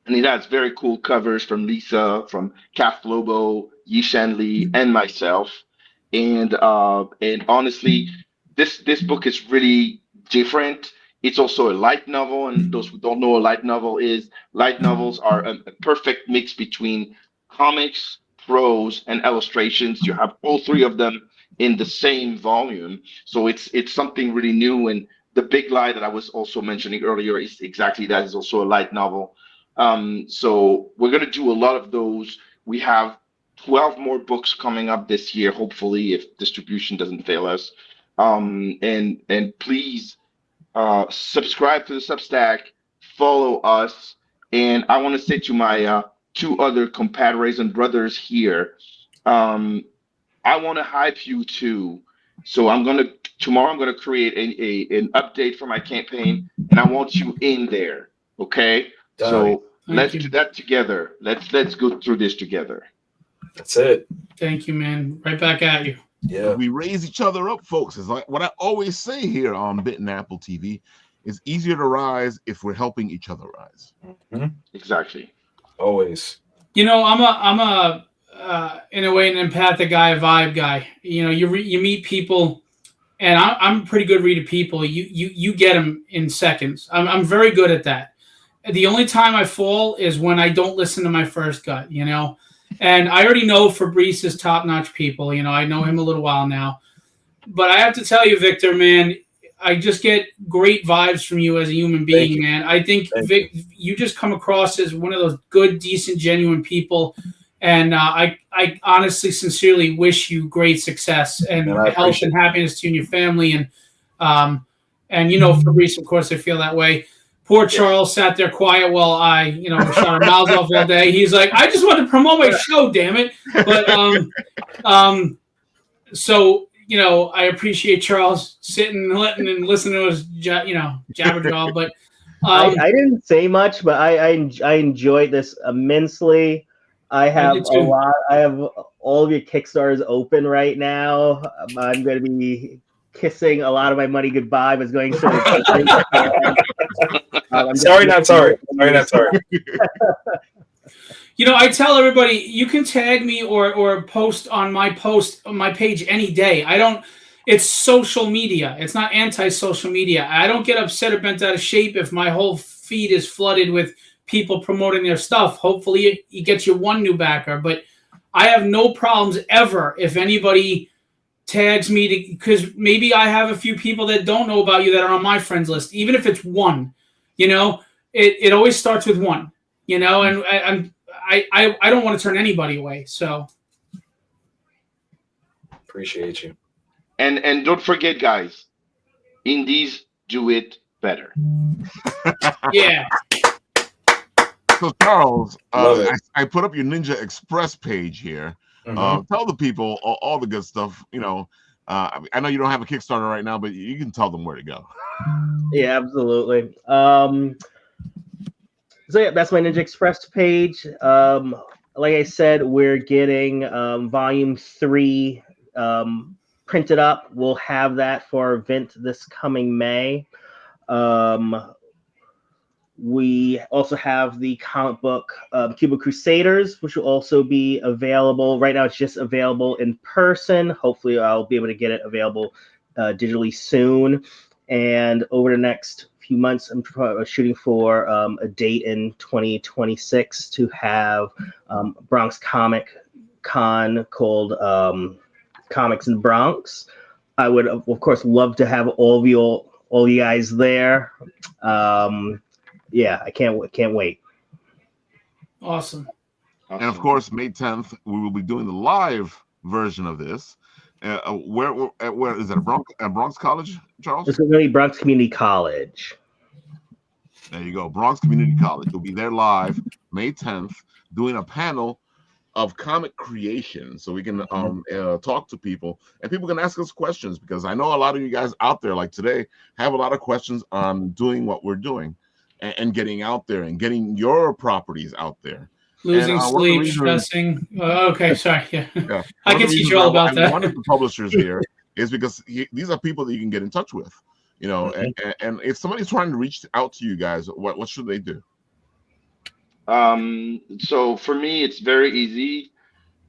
And it has very cool covers from Lisa, from Kath Lobo, Yishan Lee, and myself. And honestly, this book is really different. It's also a light novel, and those who don't know what light novels are a perfect mix between comics, prose, and illustrations. You have all 3 of them in the same volume, so it's something really new. And The Big Lie that I was also mentioning earlier is exactly that. Is also a light novel. So we're gonna do a lot of those. We have 12 more books coming up this year, hopefully, if distribution doesn't fail us. And please, subscribe to the Substack, follow us, and I want to say to my 2 other compadres and brothers here, I want to hype you too. So tomorrow I'm gonna create an update for my campaign, and I want you in there. Okay? So let's do that together. Let's go through this together.
That's it.
Thank you, man. Right back at you.
Yeah.
We raise each other up, folks. It's like what I always say here on Bit and Apple TV. It's easier to rise if we're helping each other rise.
Exactly.
Always.
You know, I'm a in a way an empathic guy, a vibe guy. You know, you meet people, and I'm a pretty good read of people. You get them in seconds. I'm very good at that. The only time I fall is when I don't listen to my first gut, you know. And I already know Fabrice is top-notch people. You know, I know him a little while now. But I have to tell you, Victor, man, I just get great vibes from you as a human being, man. I think, Vic, you just come across as one of those good, decent, genuine people. And I honestly, sincerely wish you great success and health and happiness to you and your family. And you know, Fabrice, of course, I feel that way. Poor Charles sat there quiet while I, you know, shot our mouths off all day. He's like, I just want to promote my show, damn it. But so, you know, I appreciate Charles sitting and listening to his, you know, jabber jaw. But
I didn't say much, but I enjoyed this immensely. I have a lot. I have all of your Kickstarters open right now. I'm going to be kissing a lot of my money goodbye. Was going to.
Sorry, not sorry. Sorry, not sorry.
You know, I tell everybody you can tag me or post on my page any day. I don't. It's social media. It's not anti-social media. I don't get upset or bent out of shape if my whole feed is flooded with people promoting their stuff. Hopefully, it gets you one new backer. But I have no problems ever if anybody tags me because maybe I have a few people that don't know about you that are on my friends list, even if it's one. You know, it always starts with one. You know, and I don't want to turn anybody away. So
appreciate you.
And don't forget, guys, indies do it better.
Yeah.
So Charles, I put up your Ninja Express page here. Tell the people all the good stuff. You know, I know you don't have a Kickstarter right now, but you can tell them where to go.
Yeah, absolutely. So yeah, that's my Ninja Express page. Like I said, we're getting Volume 3 printed up. We'll have that for our event this coming May. We also have the comic book Cuba Crusaders, which will also be available. Right now, it's just available in person. Hopefully, I'll be able to get it available digitally soon. And over the next few months, I'm shooting for a date in 2026 to have Bronx Comic Con called Comix in Bronx. I would, of course, love to have all you guys there. Yeah, I can't wait.
Awesome.
And of course, May 10th, we will be doing the live version of this. Where is that? Bronx College, Charles?
It's going to be Bronx Community College.
There you go, Bronx Community College. We'll be there live May 10th, doing a panel of comic creation, so we can talk to people, and people can ask us questions, because I know a lot of you guys out there, like today, have a lot of questions on doing what we're doing and getting out there and getting your properties out there.
Losing sleep, stressing. Okay, sorry. Yeah. I can teach you all about that.
One of the publishers here is because these are people that you can get in touch with, you know. And if somebody's trying to reach out to you guys, what should they do?
So for me, it's very easy.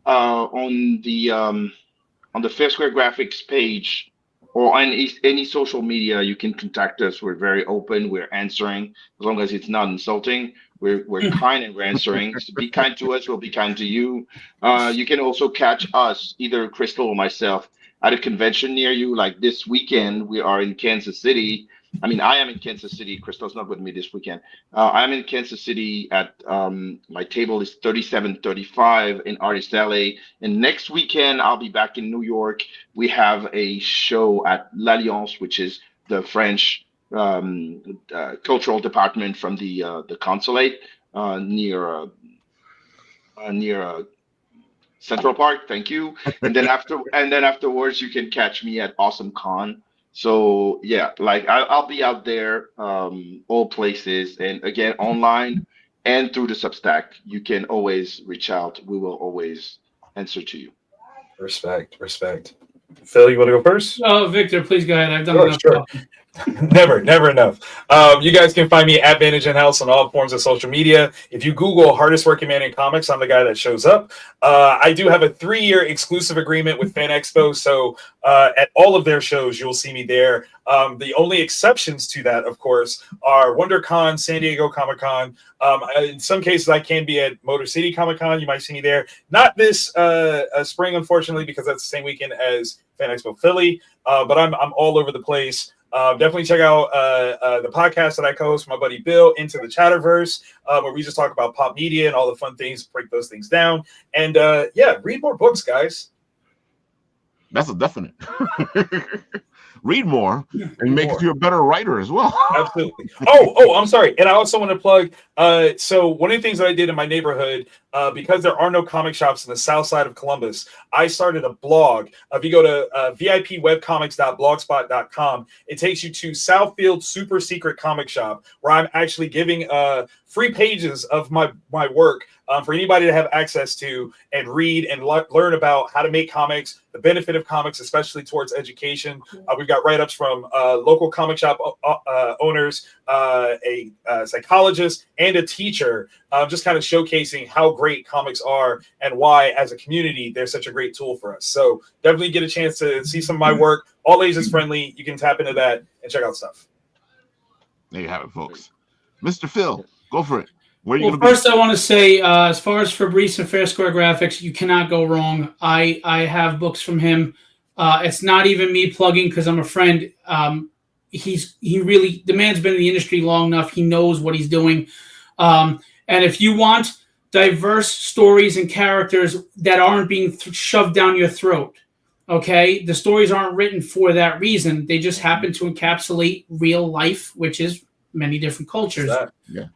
On the Fair Square Graphics page or on any social media, you can contact us. We're very open. We're answering as long as it's not insulting. We're kind and we're answering. So be kind to us. We'll be kind to you. You can also catch us, either Crystal or myself, at a convention near you. Like this weekend, we are in Kansas City. I mean, I am in Kansas City. Crystal's not with me this weekend. I'm in Kansas City at my table is 3735 in Artist Alley. And next weekend, I'll be back in New York. We have a show at L'Alliance, which is the French cultural department from the consulate near Central Park. Thank you. And then afterwards, you can catch me at Awesome Con. So yeah, like I'll be out there, all places, and again online and through the Substack. You can always reach out. We will always answer to you.
Respect. Phil, you want to go first?
Oh, Victor, please go ahead. I've done enough
Sure.
talking.
Never enough. You guys can find me at Bandage in House on all forms of social media. If you Google hardest working man in comics, I'm the guy that shows up. I do have a 3-year exclusive agreement with Fan Expo, so at all of their shows, you'll see me there. The only exceptions to that, of course, are WonderCon, San Diego Comic-Con. In some cases, I can be at Motor City Comic-Con. You might see me there. Not this spring, unfortunately, because that's the same weekend as Fan Expo Philly. But I'm all over the place. Definitely check out the podcast that I co-host with my buddy Bill, Into the Chatterverse, where we just talk about pop media and all the fun things, break those things down. And read more books, guys.
That's a definite. Read more and make you a better writer as well.
Absolutely. Oh, I'm sorry. And I also want to plug, so one of the things that I did in my neighborhood, because there are no comic shops in the south side of Columbus, I started a blog. If you go to vipwebcomics.blogspot.com, it takes you to Southfield Super Secret Comic Shop, where I'm actually giving free pages of my work for anybody to have access to and read and learn about how to make comics, the benefit of comics, especially towards education. We've got write-ups from local comic shop owners, a psychologist, and a teacher, just kind of showcasing how great comics are and why, as a community, they're such a great tool for us. So definitely get a chance to see some of my work. All ages friendly. You can tap into that and check out stuff.
There you have it, folks. Mr. Phil, go for it.
First, I want to say, as far as Fabrice and Fair Square Graphics, you cannot go wrong. I have books from him. It's not even me plugging because I'm a friend. The man's been in the industry long enough. He knows what he's doing. And if you want diverse stories and characters that aren't being shoved down your throat, okay, the stories aren't written for that reason. They just happen to encapsulate real life, which is many different cultures.
Yeah.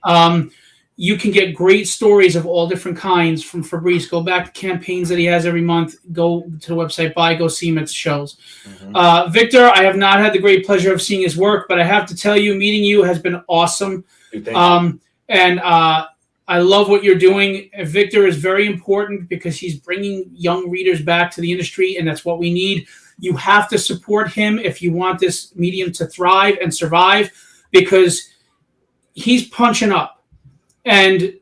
You can get great stories of all different kinds from Fabrice. Go back to campaigns that he has every month. Go to the website, go see him at shows. Mm-hmm. Victor, I have not had the great pleasure of seeing his work, but I have to tell you, meeting you has been awesome.
Dude, thank you.
And I love what you're doing. Victor is very important because he's bringing young readers back to the industry, and that's what we need. You have to support him if you want this medium to thrive and survive, because he's punching up. And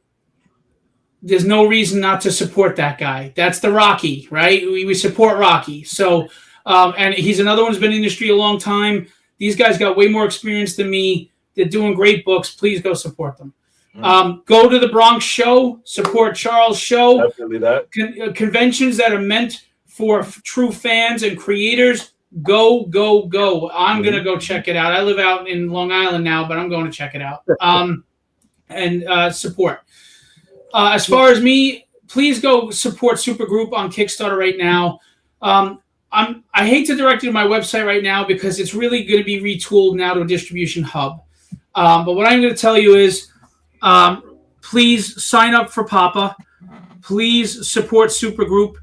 there's no reason not to support that guy. That's the Rocky, right? We support Rocky. So, and he's another one who's been in the industry a long time. These guys got way more experience than me. They're doing great books. Please go support them. Go to the Bronx show. Support Charles' show.
Definitely that.
Conventions that are meant for true fans and creators. Go. I'm going to go check it out. I live out in Long Island now, but I'm going to check it out. And support. As far as me, please go support Supergroup on Kickstarter right now. I hate to direct you to my website right now because it's really going to be retooled now to a distribution hub. But what I'm going to tell you is, please sign up for Papa. Please support Supergroup.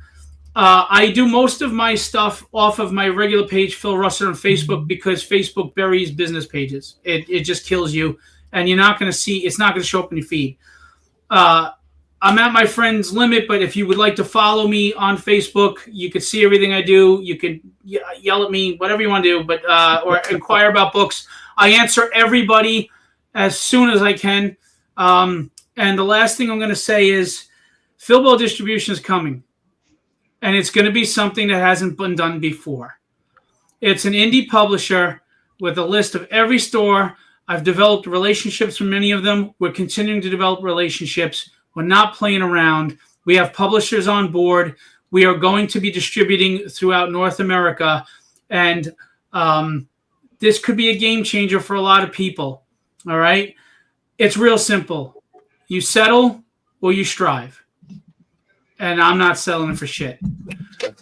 I do most of my stuff off of my regular page, Phil Russertt, on Facebook, because Facebook buries business pages. It just kills you. And you're not going to see, it's not going to show up in your feed. I'm at my friend's limit, but if you would like to follow me on Facebook, you could see everything I do. You could yell at me, whatever you want to do, but or inquire about books. I answer everybody as soon as I can. And the last thing I'm going to say is Philbo Distribution is coming. And it's going to be something that hasn't been done before. It's an indie publisher with a list of every store. I've developed relationships with many of them. We're continuing to develop relationships. We're not playing around. We have publishers on board. We are going to be distributing throughout North America. And this could be a game changer for a lot of people. All right? It's real simple. You settle or you strive. And I'm not selling it for shit.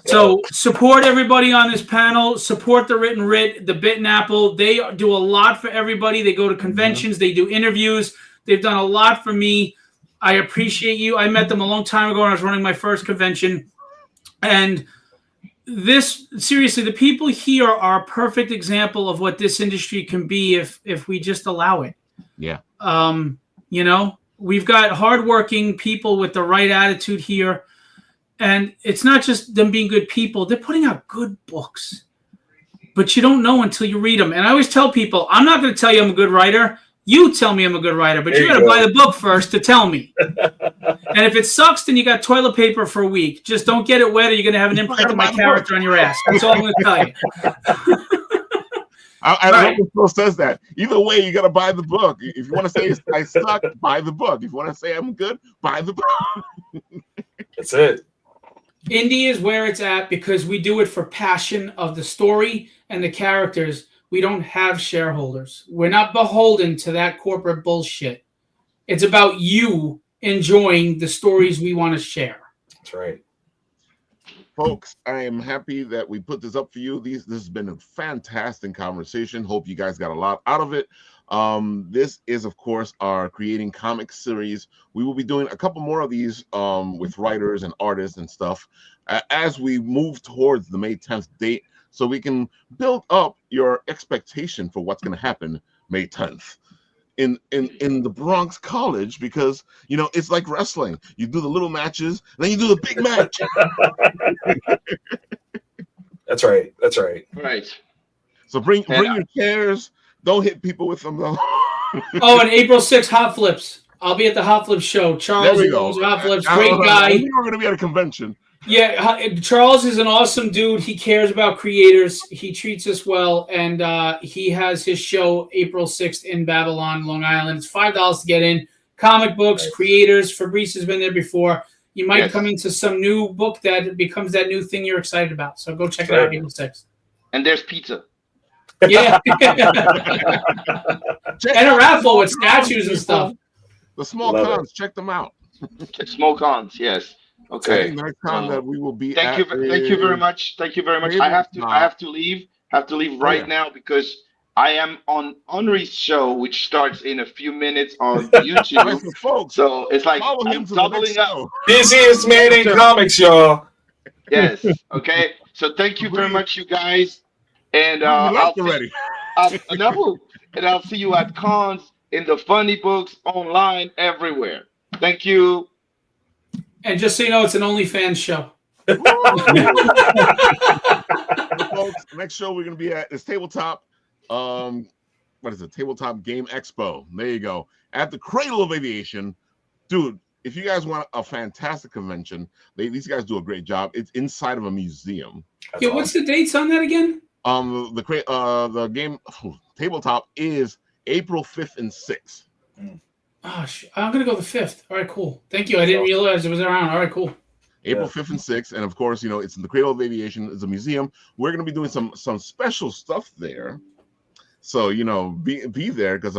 So support everybody on this panel. Support the Written Writ, the Bit and Apple. They do a lot for everybody. They go to conventions. They do interviews. They've done a lot for me. I appreciate you. I met them a long time ago when I was running my first convention. And this, seriously, the people here are a perfect example of what this industry can be if we just allow it.
Yeah.
You know, we've got hardworking people with the right attitude here. And it's not just them being good people. They're putting out good books. But you don't know until you read them. And I always tell people, I'm not going to tell you I'm a good writer. You tell me I'm a good writer. But you got to buy the book first to tell me. And if it sucks, then you got toilet paper for a week. Just don't get it wet or you're going to have an imprint of my character on your ass. That's all I'm going to tell you.
I don't know who says that. Either way, you got to buy the book. If you want to say I suck, buy the book. If you want to say I'm good, buy the book.
That's it.
Indie is where it's at because we do it for passion of the story and the characters. We don't have shareholders. We're not beholden to that corporate bullshit. It's about you enjoying the stories we want to share.
That's right.
Folks, I am happy that we put this up for you. This has been a fantastic conversation. Hope you guys got a lot out of it. This is, of course, our Creating Comics series. We will be doing a couple more of these with writers and artists and stuff as we move towards the May 10th date, so we can build up your expectation for what's going to happen May 10th. In the Bronx College, because it's like wrestling. You do the little matches, then you do the big match.
That's right. That's right.
Right.
So bring your chairs. Don't hit people with them though.
Oh, and April 6th, Hot Flips. I'll be at the Hot Flips show. Charles owns Hot Flips, great guy.
We're going to be at a convention.
Yeah, Charles is an awesome dude. He cares about creators. He treats us well, and he has his show April 6th in Babylon, Long Island. It's $5 to get in. Comic books, creators. Fabrice has been there before. You might come into some new book that becomes that new thing you're excited about. So go check it out April 6th.
And there's pizza.
Yeah. And a raffle with statues and stuff.
The small cons, check them out.
Small cons, yes. Okay.
Next time that we will be.
Thank you very much. Thank you very much. I have to leave. Right now because I am on Henri's show, which starts in a few minutes on YouTube. So it's like I'm doubling up.
This is Made in Comics, y'all.
Yes. Okay. So thank you very much, you guys. And I'll see you at cons, in the funny books, online, everywhere. Thank you.
And just so you know, it's an OnlyFans show.
Folks, next show we're going to be at is Tabletop. What is it? Tabletop Game Expo. There you go. At the Cradle of Aviation. Dude, if you guys want a fantastic convention, these guys do a great job. It's inside of a museum.
Yeah, what's the dates on that again?
The game Tabletop is April 5th and 6th.
Gosh, I'm gonna go the 5th. All right, cool. Thank you. I didn't realize it was around. All right, cool.
April 5th and 6th, and of course, it's in the Cradle of Aviation. It's a museum. We're gonna be doing some special stuff there. So be there because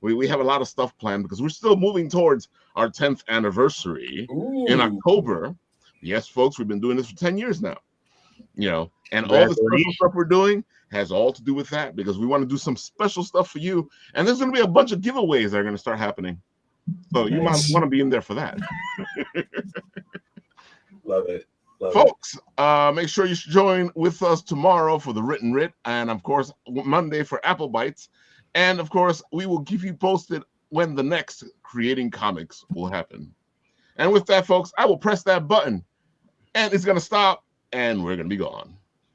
we have a lot of stuff planned because we're still moving towards our 10th anniversary in October. Yes, folks, we've been doing this for 10 years now. And all the special stuff we're doing has all to do with that because we want to do some special stuff for you. And there's going to be a bunch of giveaways that are going to start happening. So you might want to be in there for that.
Love it.
Folks, make sure you join with us tomorrow for the Written Writ. And, of course, Monday for Apple Bites. And, of course, we will keep you posted when the next Creating Comics will happen. And with that, folks, I will press that button. And it's going to stop. And we're going to be gone.